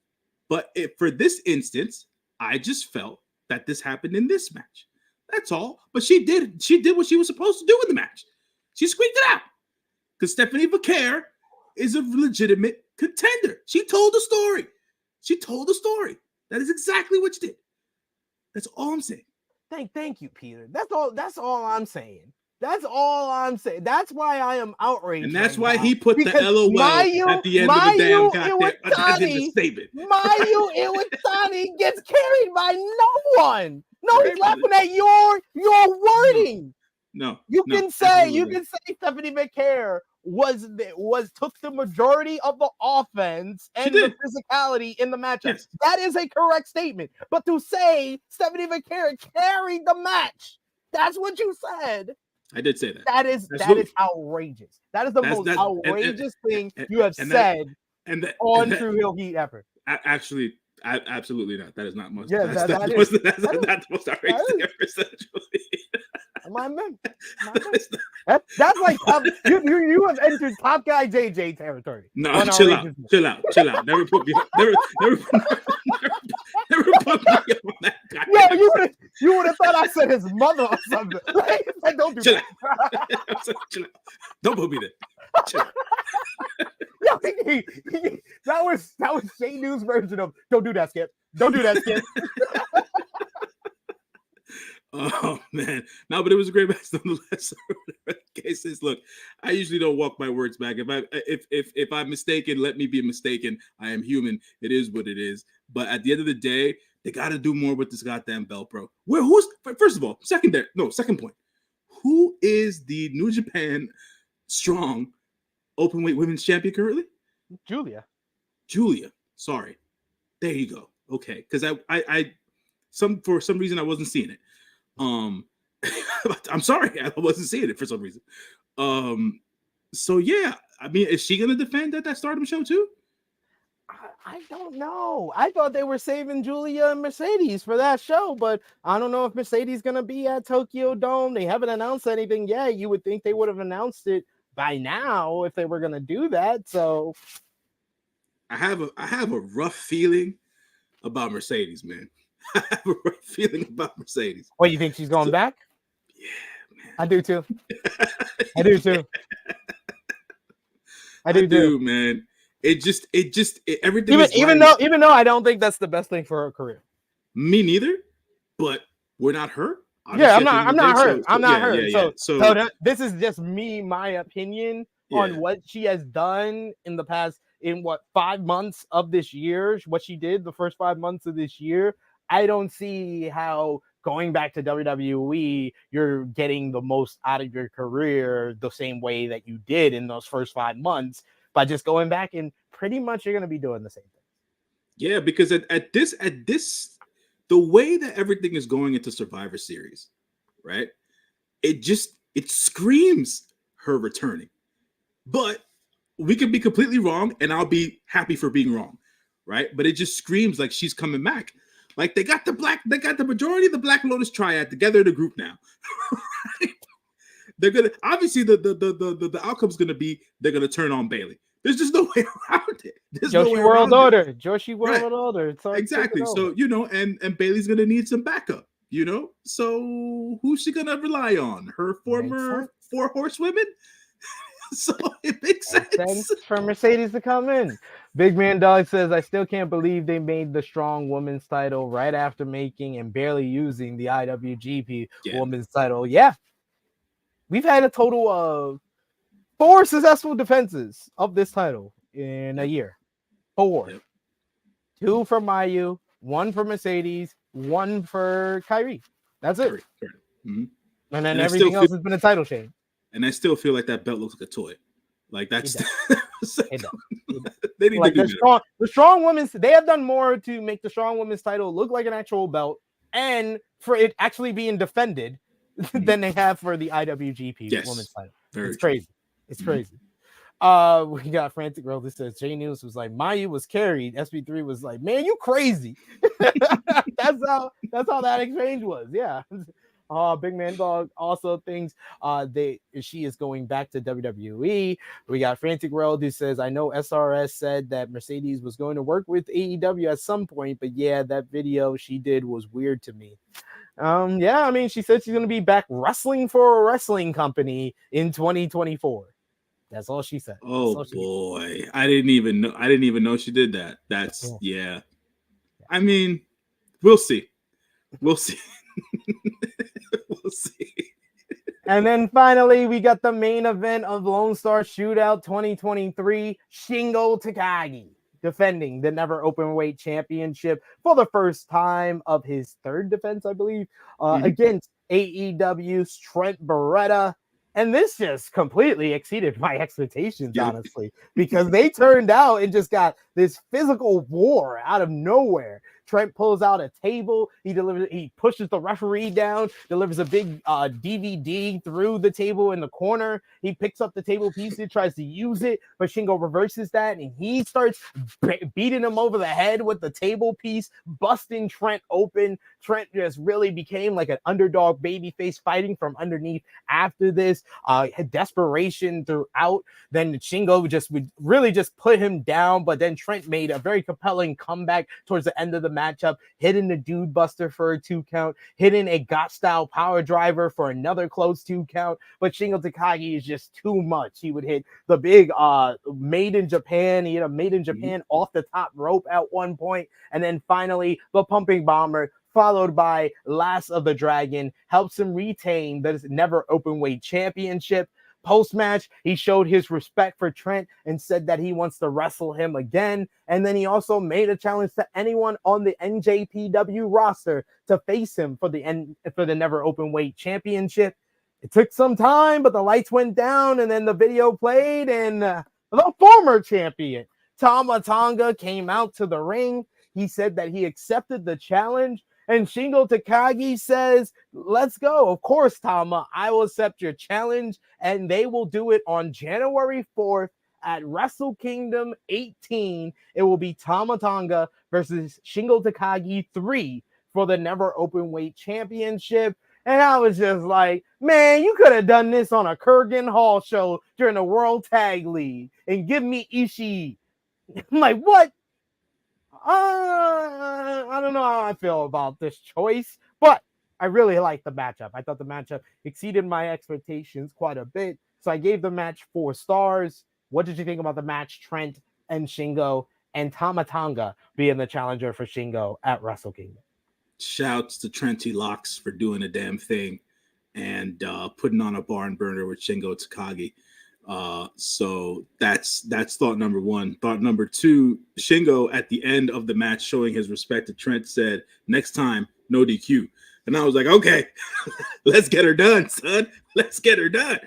But for this instance, I just felt that this happened in this match. That's all. But she did what she was supposed to do in the match. She squeaked it out. Because Stephanie McCare is a legitimate contender. She told the story. That is exactly what she did. That's all I'm saying. Thank you, Peter. That's all I'm saying. That's why I am outraged. And that's why he put the LOL at the end of the damn goddamn statement. Mayu Iwatani gets carried by no one. No, he's laughing at your wording. No. You can say Stephanie McCare took the majority of the offense and the physicality in the matchup. Yes. That is a correct statement. But to say Stephanie McCare carried the match, that's what you said. I did say that. That is outrageous. That is the most outrageous thing you have said on True Hill Heat ever. Actually, absolutely not. That is not most. Yeah, that's not the most outrageous thing ever said. That's like you have entered Top Guy JJ territory. No, chill out. Never put me on that guy. Yo, you would have thought I said his mother or something. Like, don't do that. Chill out. Don't put me there. Chill out. Yo, that was J-News version of don't do that, Skip. Don't do that, Skip. Oh man, no, but it was a great match nonetheless. Cases, look, I usually don't walk my words back. If I'm mistaken, let me be mistaken. I am human. It is what it is. But at the end of the day, they got to do more with this goddamn belt, bro. First of all, second point. Who is the New Japan Strong Openweight Women's Champion currently? Julia. Sorry. There you go. Okay, because for some reason I wasn't seeing it. I'm sorry, I wasn't seeing it for some reason. So yeah, I mean, is she gonna defend at that Stardom show too? I don't know. I thought they were saving Julia and Mercedes for that show, but I don't know if Mercedes gonna be at Tokyo Dome. They haven't announced anything yet. You would think they would have announced it by now if they were gonna do that. So I have a rough feeling about Mercedes, man. I have a rough feeling about Mercedes. What, you think she's going back? Yeah, man. I do too. I do, man. It just everything. Even though I don't think that's the best thing for her career. Me neither. But we're not her. Yeah, I'm not her. So this is just my opinion on what she has done in the past. In 5 months of this year, what she did the first 5 months of this year. I don't see how going back to WWE, you're getting the most out of your career the same way that you did in those first 5 months by just going back, and pretty much you're going to be doing the same thing. Yeah, because at this, the way that everything is going into Survivor Series, right? It screams her returning. But we could be completely wrong, and I'll be happy for being wrong, right? But it just screams like she's coming back. Like they got the majority of the Black Lotus Triad together in a group now. They're gonna obviously the outcome's gonna be they're gonna turn on Bailey. There's just no way around it. Joshi World Order. Joshi World Order. Exactly. So and Bailey's gonna need some backup. So who's she gonna rely on? Her former 4 horsewomen. So it makes sense for Mercedes to come in. Big Man Dog says, I still can't believe they made the strong women's title right after making and barely using the IWGP women's title. Yeah. We've had a total of 4 successful defenses of this title in a year. 4. 2 for Mayu, 1 for Mercedes, 1 for Kyrie. That's it. Mm-hmm. And then everything else has been a title change. And I still feel like that belt looks like a toy. Like that's it does. They need like to do the strong women's. They have done more to make the strong women's title look like an actual belt, and for it actually being defended than they have for the IWGP women's title. It's crazy. It's crazy. We got Frantic Girl that says J-News was like, Mayu was carried. SP3 was like, man, you crazy. that's how that exchange was. Yeah. Big Man Dog also thinks she is going back to WWE. We got Frantic World who says, I know SRS said that Mercedes was going to work with AEW at some point, but yeah, that video she did was weird to me. Yeah, I mean, she said she's going to be back wrestling for a wrestling company in 2024. That's all she said. Oh boy, I didn't even know she did that. That's yeah. I mean, we'll see. We'll see. We'll see. And then finally, we got the main event of Lone Star Shootout 2023. Shingo Takagi defending the Never Openweight Championship for the first time of his 3rd defense, I believe, against AEW's Trent Beretta. And this just completely exceeded my expectations, honestly, because they turned out and just got this physical war out of nowhere. Trent pulls out a table. He pushes the referee down, delivers a big DVD through the table in the corner. He picks up the table piece and tries to use it, but Shingo reverses that, and he starts beating him over the head with the table piece, busting Trent open. Trent just really became like an underdog babyface fighting from underneath after this. Desperation throughout. Then Shingo would really just put him down, but then Trent made a very compelling comeback towards the end of the matchup, hitting the Dude Buster for a 2 count, hitting a Got Style power driver for another close 2 count. But Shingo Takagi is just too much. He would hit the big Made in Japan. He hit a Made in Japan off the top rope at one point, and then finally the Pumping Bomber, followed by Last of the Dragon, helps him retain the Never Openweight Championship. Post-match, he showed his respect for Trent and said that he wants to wrestle him again. And then he also made a challenge to anyone on the NJPW roster to face him for the Never Openweight Championship. It took some time, but the lights went down, and then the video played, and the former champion, Tama Tonga, came out to the ring. He said that he accepted the challenge. And Shingo Takagi says, let's go. Of course, Tama, I will accept your challenge. And they will do it on January 4th at Wrestle Kingdom 18. It will be Tama Tonga versus Shingo Takagi 3 for the Never Openweight Championship. And I was just like, man, you could have done this on a Kurgan Hall show during the World Tag League and give me Ishii. I'm like, what? I don't know how I feel about this choice, but I really liked the matchup. I thought the matchup exceeded my expectations quite a bit, so I gave the match 4 stars. What did you think about the match, Trent and Shingo, and Tama Tonga being the challenger for Shingo at Wrestle Kingdom? Shouts to Trenty Locks for doing a damn thing and putting on a barn burner with Shingo Takagi. So that's thought number 1. Thought number 2, Shingo at the end of the match showing his respect to Trent said, next time, no DQ. And I was like, okay, let's get her done, son. Let's get her done.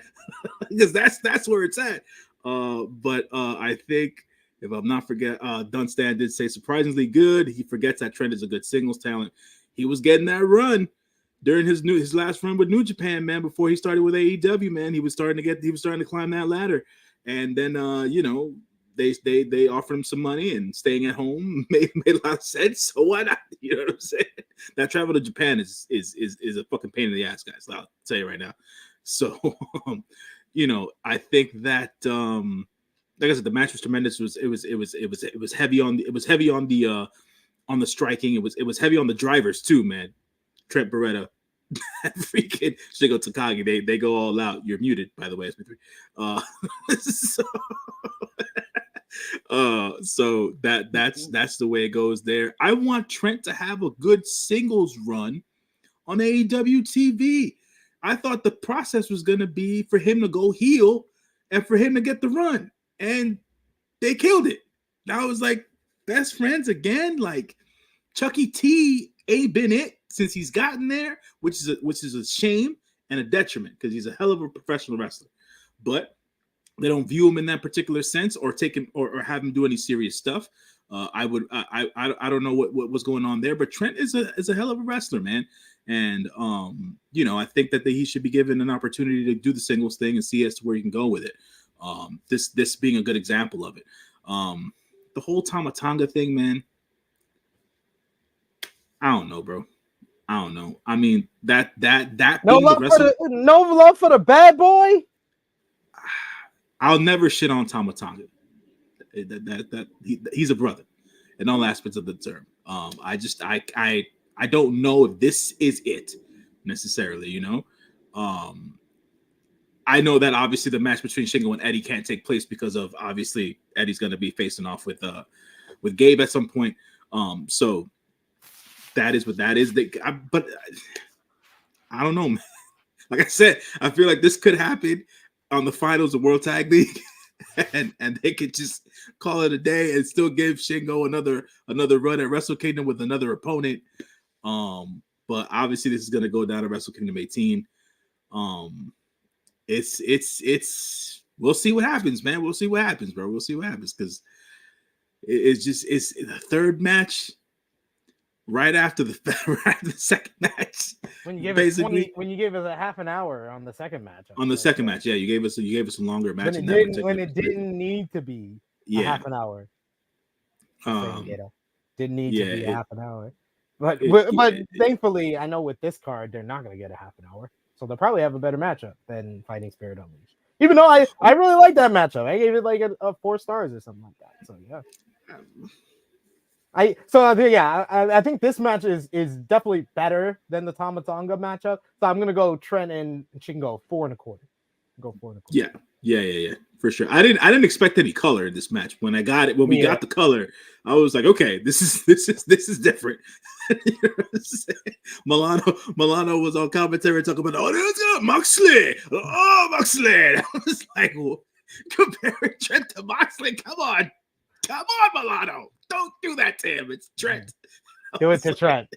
Because that's where it's at. But I think, if I'm not forget, Dunstan did say surprisingly good. He forgets that Trent is a good singles talent. He was getting that run during his last run with New Japan, man. Before he started with AEW, man, he was starting to climb that ladder. And then they offered him some money, and staying at home made a lot of sense. So why not? You know what I'm saying? That travel to Japan is a fucking pain in the ass, guys. I'll tell you right now. So I think that like I said, the match was tremendous. It was heavy on the striking. It was heavy on the drivers too, man. Trent Beretta, freaking Shingo Takagi, they go all out. You're muted, by the way, SP3. So that's the way it goes there. I want Trent to have a good singles run on AEW TV. I thought the process was going to be for him to go heel and for him to get the run, and they killed it. I was like, best friends again. Like Chucky T ain't been it since he's gotten there, which is a shame and a detriment because he's a hell of a professional wrestler. But they don't view him in that particular sense, or take him or have him do any serious stuff. I don't know what was going on there, but Trent is a hell of a wrestler, man. And I think that he should be given an opportunity to do the singles thing and see as to where he can go with it. This being a good example of it. The whole Tama Tonga thing, man. I don't know, bro. I don't know. I mean, that no love for the bad boy. I'll never shit on Tama Tonga. He's a brother in all aspects of the term. I don't know if this is it necessarily, I know that obviously the match between Shingo and Eddie can't take place because of obviously Eddie's going to be facing off with Gabe at some point. So that is what that is. But I don't know, man. Like I said, I feel like this could happen on the finals of World Tag League, and they could just call it a day and still give Shingo another run at Wrestle Kingdom with another opponent. But obviously this is going to go down to Wrestle Kingdom 18. It's we'll see what happens, man. We'll see what happens, bro. We'll see what happens because it's the third match right after the second match. When you gave us a half an hour on the second match. On the second match, yeah, you gave us a longer match. When it didn't need to be a half an hour. Didn't need to be a half an hour. But thankfully, I know with this card, they're not going to get a half an hour. So they'll probably have a better matchup than Fighting Spirit Unleashed. Even though I really like that matchup. I gave it like a 4 stars or something like that. So, yeah. I think this match is definitely better than the Tama Tonga matchup. So I'm going to go Trent and Shingo 4.25. Go 4.25. Yeah, for sure. I didn't expect any color in this match. When we got the color, I was like, okay, this is different. Milano was on commentary talking about, Moxley. Oh, Moxley. I was like, well, comparing Trent to Moxley. Come on, Milano. Don't do that to him. It's Trent. Do it to Trent.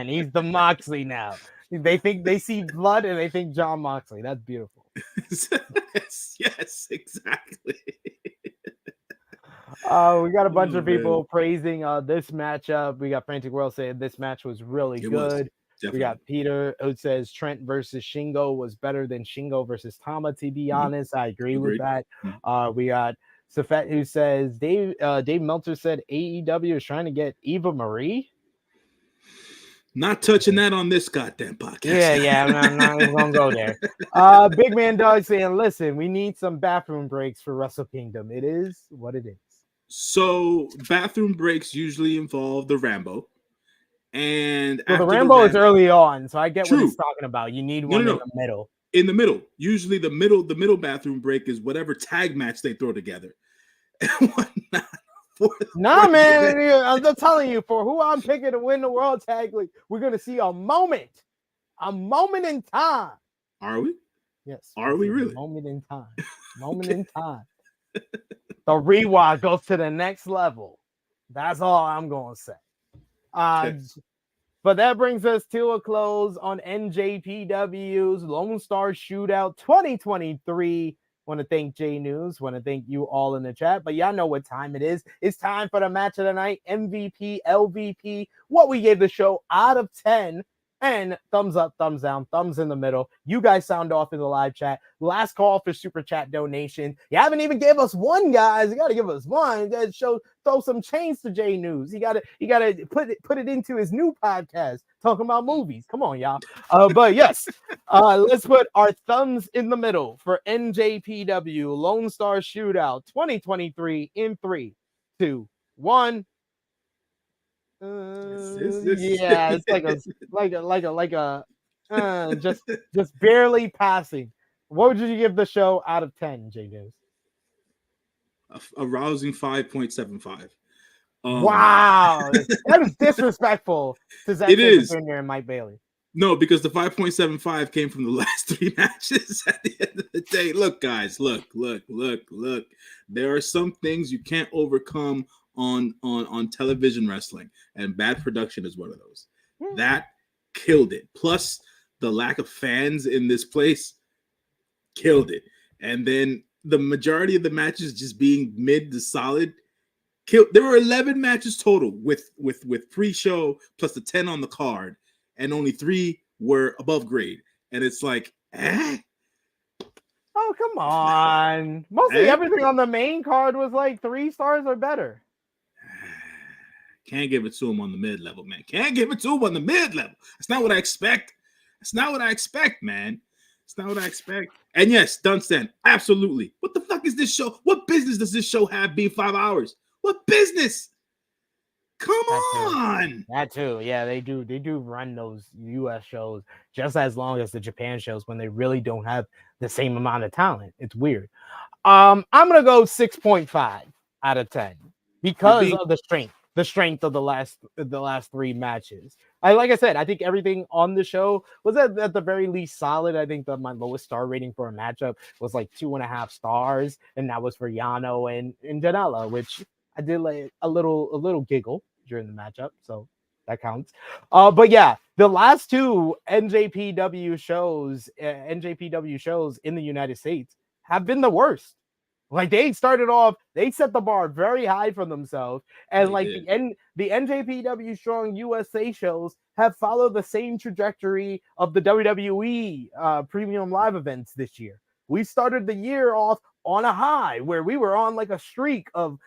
He's the Moxley now. They think they see blood and they think John Moxley. That's beautiful. yes, exactly. We got a bunch of people praising this matchup. We got Frantic World saying this match was really good. We got Peter who says Trent versus Shingo was better than Shingo versus Tama. To be honest, I agree with that. We got Safet who says Dave Meltzer said AEW is trying to get Eva Marie. Not touching that on this goddamn podcast. Yeah, I'm not even gonna go there. Big Man Dog saying, listen, we need some bathroom breaks for Wrestle Kingdom. It is what it is. So bathroom breaks usually involve the Rambo. And the Rambo is early on, so I get what he's talking about. You need one in the middle. In the middle. Usually the middle bathroom break is whatever tag match they throw together. And whatnot. Man, I'm just telling you, for who I'm picking to win the World Tag League, we're gonna see a moment in time. Are we? Yes. Are we really? Moment in time. The Rewa goes to the next level. That's all I'm gonna say. But that brings us to a close on NJPW's Lone Star Shootout 2023. Want to thank J-News. Want to thank you all in the chat. But y'all know what time it is. It's time for the match of the night. MVP, LVP. What we gave the show out of 10. And thumbs up, thumbs down, thumbs in the middle. You guys sound off in the live chat. Last call for super chat donation. You haven't even gave us one, guys. You got to give us one. Throw some change to J-News. You got to put it into his new podcast talking about movies. Come on, y'all. But yes, let's put our thumbs in the middle for NJPW Lone Star Shootout 2023 in 3, 2, 1. It's just barely passing. What would you give the show out of 10, J-News? A rousing 5.75. Wow, that is disrespectful to Zack Sabre Jr. and Mike Bailey. No, because the 5.75 came from the last 3 matches at the end of the day. Look, guys, look. There are some things you can't overcome on television wrestling, and bad production is one of those. That killed it. Plus, the lack of fans in this place killed it. And then the majority of the matches just being mid to solid killed. There were 11 matches total with pre-show plus the 10 on the card, and only 3 were above grade. And it's like, Oh, come on. Mostly everything on the main card was like 3 stars or better. Can't give it to him on the mid-level, man. Can't give it to him on the mid-level. That's not what I expect. That's not what I expect, man. It's not what I expect. And yes, Dunstan, absolutely. What the fuck is this show? What business does this show have being 5 hours? What business? Come on. That too. Yeah, they do run those US shows just as long as the Japan shows when they really don't have the same amount of talent. It's weird. I'm gonna go 6.5 out of 10 because of the strength of the last 3 matches. Like I said, I think everything on the show was at the very least solid. I think my lowest star rating for a matchup was like 2.5 stars, and that was for Yano and Janela, which I did like a little giggle during the matchup, so that counts. But yeah, the last 2 NJPW shows in the United States have been the worst. Like they started off, they set the bar very high for themselves, and the NJPW Strong USA shows have followed the same trajectory of the WWE Premium Live events this year. We started the year off on a high where we were on like a streak of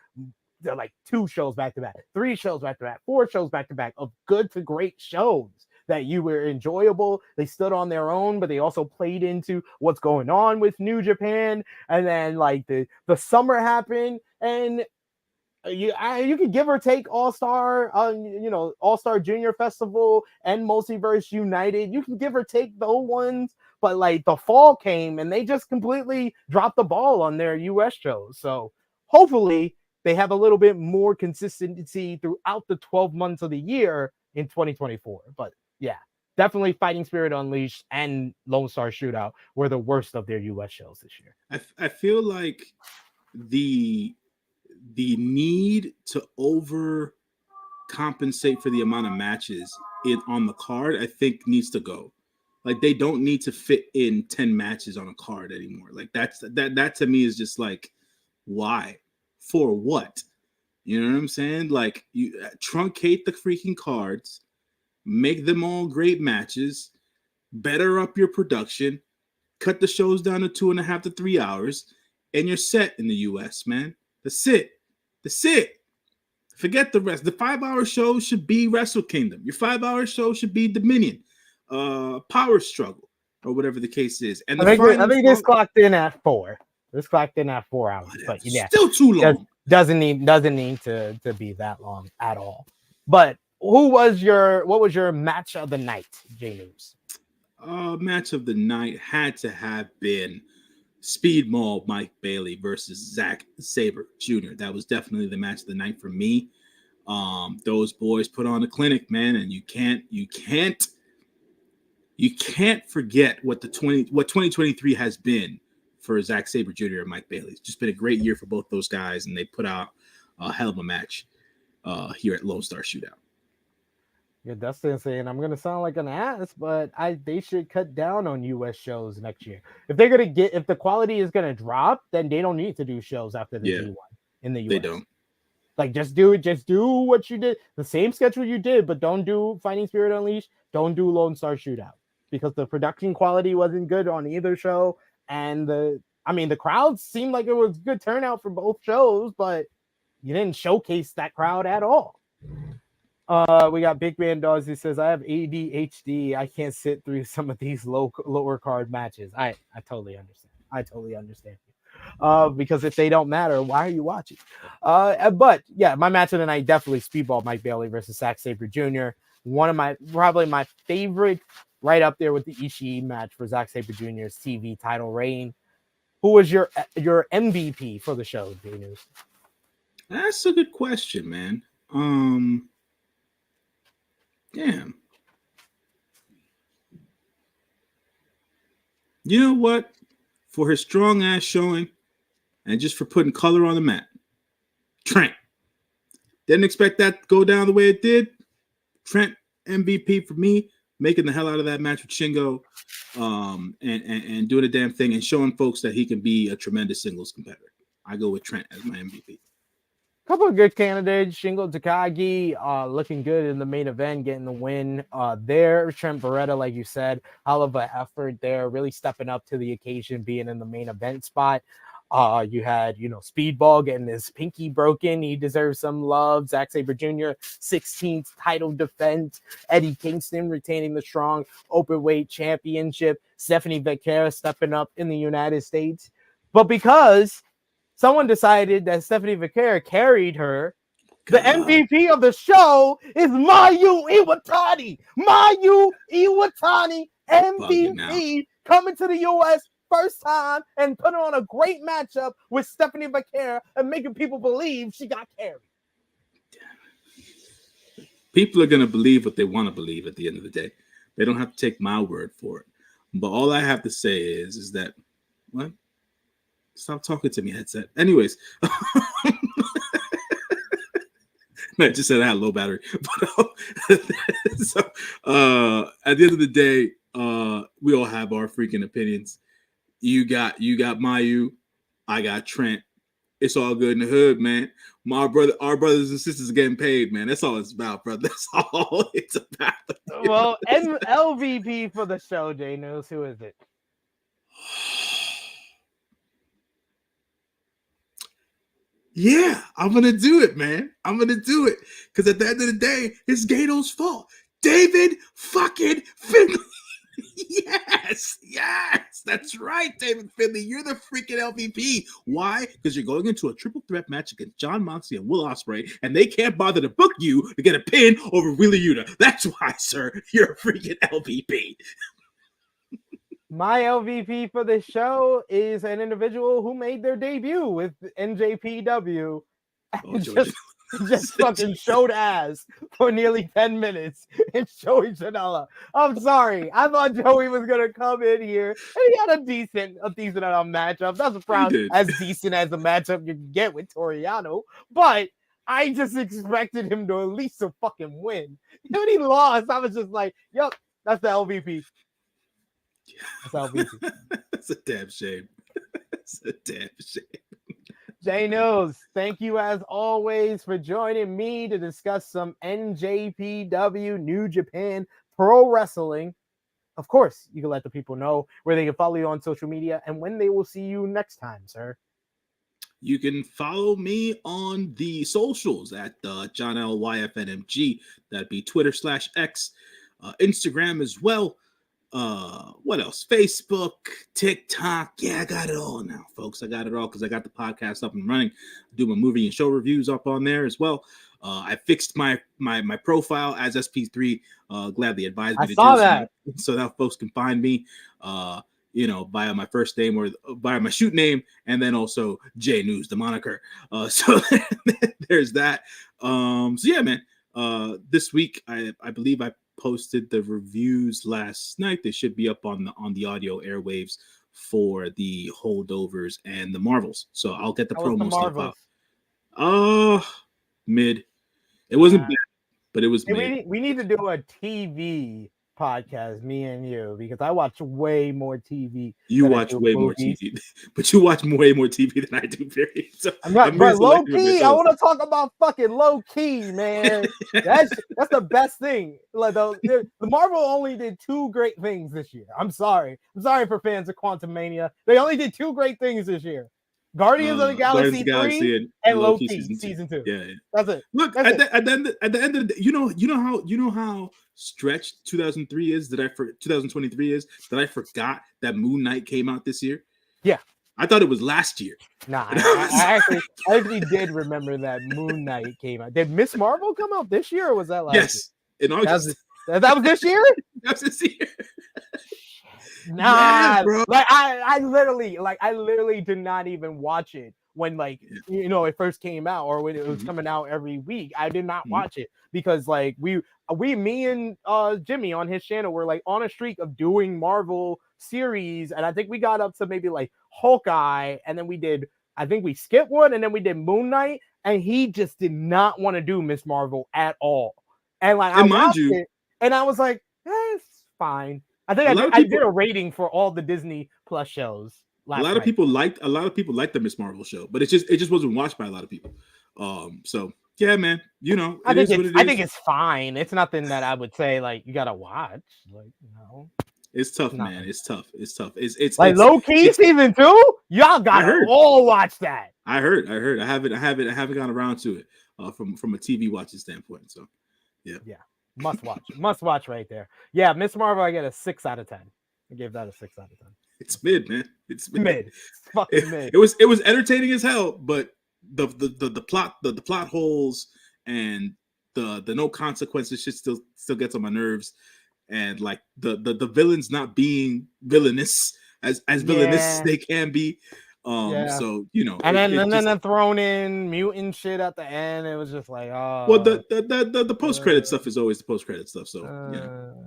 like 2 shows back to back, 3 shows back to back, 4 shows back to back of good to great shows that you were enjoyable. They stood on their own, but they also played into what's going on with New Japan. And then like the summer happened, and you could give or take All-Star, All-Star Junior Festival and Multiverse United. You can give or take those ones, but like the fall came and they just completely dropped the ball on their US shows. So hopefully they have a little bit more consistency throughout the 12 months of the year in 2024. But yeah, definitely Fighting Spirit Unleashed and Lone Star Shootout were the worst of their US shows this year. I feel like the need to overcompensate for the amount of matches on the card, I think needs to go. Like they don't need to fit in 10 matches on a card anymore. Like that to me is just like, why? For what? You know what I'm saying? Like you truncate the freaking cards, make them all great matches, better up your production, cut the shows down to 2.5 to 3 hours, and you're set in the US, man. That's it. Forget the rest. The 5-hour show should be Wrestle Kingdom. Your 5-hour show should be Dominion, Power Struggle, or whatever the case is. And I think this clocked in at 4. This clocked in at 4 hours, but yeah, still too long. Doesn't need to be that long at all. But what was your match of the night, J-News? Match of the night had to have been Speedball Mike Bailey versus Zack Sabre Jr. That was definitely the match of the night for me. Those boys put on a clinic, man, and you can't forget what 2023 has been for Zack Sabre Jr. and Mike Bailey. It's just been a great year for both those guys, and they put out a hell of a match here at Lone Star Shootout. Yeah, Dustin saying I'm gonna sound like an ass, but they should cut down on US shows next year. If the quality is gonna drop, then they don't need to do shows after the G1 in the US. They don't. Like just do what you did, the same schedule you did, but don't do Fighting Spirit Unleashed, don't do Lone Star Shootout, because the production quality wasn't good on either show. And the crowd seemed like it was good turnout for both shows, but you didn't showcase that crowd at all. We got Big Man Dogs who says, I have ADHD. I can't sit through some of these lower card matches. I totally understand. Because if they don't matter, why are you watching? But yeah, my match of the night, definitely Speedball Mike Bailey versus Zack Sabre Jr. One of probably my favorite, right up there with the Ishii match for Zack Sabre Jr.'s TV title reign. who was your MVP for the show, J-News? That's a good question, man. Damn. You know what? For his strong ass showing and just for putting color on the map, Trent. Didn't expect that to go down the way it did. Trent MVP for me, making the hell out of that match with Shingo, and doing a damn thing and showing folks that he can be a tremendous singles competitor. I go with Trent as my MVP. Couple of good candidates. Shingo Takagi looking good in the main event, getting the win there. Trent Beretta, like you said, hell of an effort there, really stepping up to the occasion, being in the main event spot. You had, Speedball getting his pinky broken. He deserves some love. Zack Sabre Jr., 16th title defense. Eddie Kingston retaining the strong openweight championship. Stephanie Becerra stepping up in the United States. But because someone decided that Stephanie Becerra carried her, the MVP of the show is Mayu Iwatani. Mayu Iwatani, MVP, coming to the U.S. first time and putting on a great matchup with Stephanie Becerra and making people believe she got carried. People are going to believe what they want to believe at the end of the day. They don't have to take my word for it. But all I have to say is that, what? Stop talking to me, headset. Anyways. I just said I had low battery. But, so, at the end of the day, we all have our freaking opinions. You got Mayu, I got Trent. It's all good in the hood, man. Our brothers and sisters are getting paid, man. That's all it's about, brother. That's all it's about. Well, LVP for the show, J-News. Who is it? Yeah, I'm gonna do it, man. I'm gonna do it. Because at the end of the day, it's Gato's fault. David fucking Finley. Yes, that's right, David Finley. You're the freaking LVP. Why? Because you're going into a triple threat match against Jon Moxley and Will Ospreay, and they can't bother to book you to get a pin over Wheeler Yuta. That's why, sir, you're a freaking LVP. My LVP for the show is an individual who made their debut with NJPW. Just fucking showed ass for nearly 10 minutes and Joey Janela. I'm sorry. I thought Joey was gonna come in here and he had a decent matchup. That's about as decent as a matchup you can get with Toriano. But I just expected him to at least a fucking win. When he lost, I was just like, yep, that's the LVP. That's LVP. That's a damn shame. That's a damn shame. J-News, thank you as always for joining me to discuss some NJPW New Japan Pro Wrestling. Of course, you can let the people know where they can follow you on social media and when they will see you next time, sir. You can follow me on the socials at John L. YFNMG. That'd be Twitter/X, Instagram as well. What else? Facebook, TikTok. Yeah, I got it all now, folks. I got it all because I got the podcast up and running. I do my movie and show reviews up on there as well. I fixed my profile as SP3. Gladly advised me to do that, so that folks can find me. Via my first name or via my shoot name, and then also J-News, the moniker. So there's that. So yeah, man. This week, I believe I posted the reviews last night. They should be up on the audio airwaves for the holdovers and the Marvels. So I'll get the promo stuff out. Mid. It wasn't bad, but it was mid. We need to do a TV podcast, me and you, because I watch way more TV. You watch way more TV, but you watch way more TV than I do, period. So I'm not, but low key, I want to talk about fucking low key, man. That's the best thing. Like the Marvel only did two great things this year. I'm sorry for fans of Quantum Mania. They only did two great things this year. Guardians of the Galaxy 3 and Loki season 2. Yeah. That's it. Look, at the end of the day, you know how stretched 2023 is that 2023 is that I forgot that Moon Knight came out this year. Yeah. I thought it was last year. Nah, I actually did remember that Moon Knight came out. Did Miss Marvel come out this year or was that last year? Yes. In August. That was this year? That was this year. Nah, bro. like I literally did not even watch it when it first came out or when it was coming out every week. I did not watch it because like me and Jimmy on his channel were like on a streak of doing Marvel series, and I think we got up to maybe like Hawkeye, and then I think we skipped one, and then we did Moon Knight, and he just did not want to do Miss Marvel at all. And like I watched it, and I was like, it's fine. I think I did a rating for all the Disney Plus shows. A lot of people liked the Miss Marvel show, but it just wasn't watched by a lot of people. So yeah, man, I think it's fine. It's nothing that I would say like you gotta watch. Like, it's tough, man. It's tough. It's like low key season 2. Y'all gotta all watch that. I heard. I haven't gone around to it from a TV watching standpoint. So yeah. Must watch right there. Yeah, Miss Marvel, I get a 6 out of 10. I gave that a 6 out of 10. It's mid, man. It's mid. It's fucking mid. It was entertaining as hell, but the plot holes and the no consequences shit still gets on my nerves, and like the villains not being villainous as villainous as they can be. So and then thrown in mutant shit at the end. It was just like, oh. Well, the post credit stuff is always the post credit stuff. So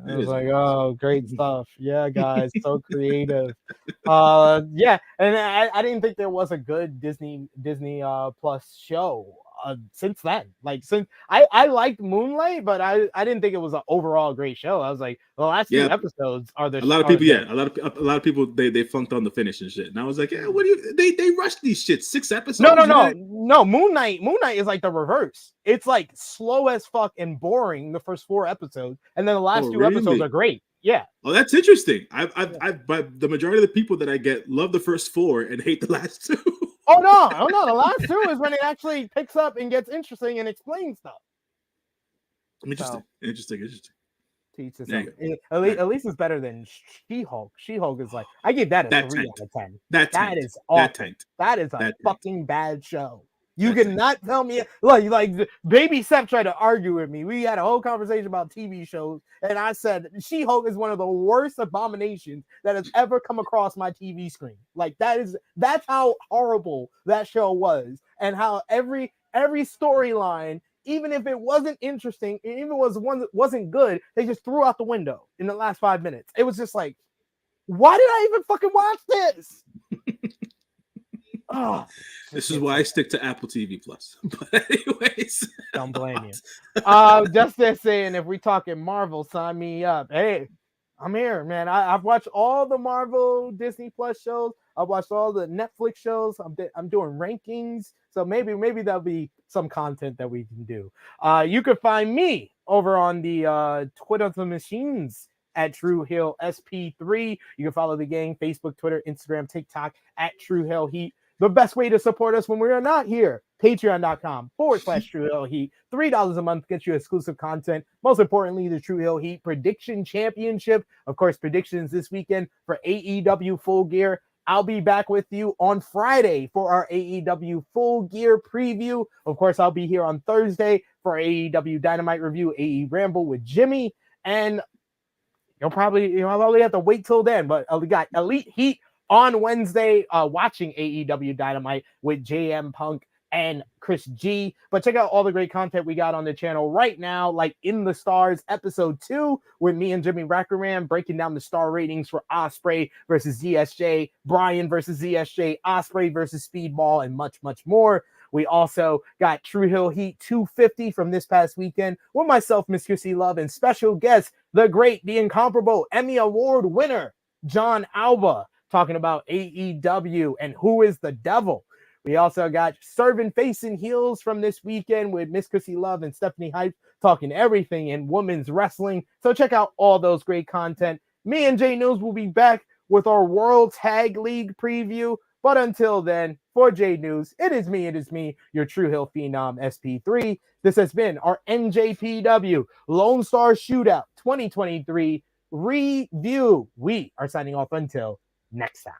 it was like, oh, great stuff. Yeah, guys, so creative. And I didn't think there was a good Disney Plus show since then. Like since I liked Moonlight, but I didn't think it was an overall great show. I was like, the last 2 episodes are the a lot of people they flunked on the finish and shit. And I was like, yeah, what do you they rushed these shit 6 episodes? No. Moon Knight is like the reverse. It's like slow as fuck and boring the first 4 episodes, and then the last 2 episodes are great. Yeah. Oh, that's interesting. But the majority of the people that I get love the first 4 and hate the last 2. Oh no! The last 2 is when it actually picks up and gets interesting and explains stuff. Interesting. At least it's better than She-Hulk. She-Hulk is like, I give that a 3 out of 10. That is awful. That is a fucking bad show. You cannot tell me like Baby Seth tried to argue with me. We had a whole conversation about TV shows, and I said She-Hulk is one of the worst abominations that has ever come across my TV screen. Like that's how horrible that show was, and how every storyline, even if it wasn't interesting, even if it was one that wasn't good, they just threw out the window in the last 5 minutes. It was just like, why did I even fucking watch this? Oh, this is why I stick to Apple TV Plus. But anyways, don't blame you. Just this saying, if we talking Marvel, sign me up. Hey, I'm here, man. I've watched all the Marvel Disney Plus shows. I've watched all the Netflix shows. I'm doing rankings, so maybe that'll be some content that we can do. You can find me over on the Twitter of the machines at True Hill SP3. You can follow the gang: Facebook, Twitter, Instagram, TikTok at True Hill Heat. The best way to support us when we are not here, patreon.com/True Hill Heat. $3 a month gets you exclusive content. Most importantly, the True Hill Heat Prediction Championship. Of course, predictions this weekend for AEW Full Gear. I'll be back with you on Friday for our AEW Full Gear preview. Of course, I'll be here on Thursday for AEW Dynamite review, AE Ramble with Jimmy. And you'll probably have to wait till then. But we got Elite Heat on Wednesday, watching AEW Dynamite with JM Punk and Chris G. But check out all the great content we got on the channel right now, like In the Stars episode 2 with me and Jimmy Rackerman breaking down the star ratings for Ospreay versus ZSJ, Brian versus ZSJ, Ospreay versus Speedball, and much, much more. We also got True Hill Heat 250 from this past weekend with myself, Miss Chrissy Love, and special guest, the great, the incomparable Emmy Award winner, John Alba, talking about AEW and Who is the Devil. We also got Serving Face and Heels from this weekend with Miss Chrissy Love and Stephanie Hype talking everything in women's wrestling. So check out all those great content. Me and J-News will be back with our World Tag League preview. But until then, for J-News, it is me, your True Hill Phenom SP3. This has been our NJPW Lonestar Shootout 2023 review. We are signing off until next time.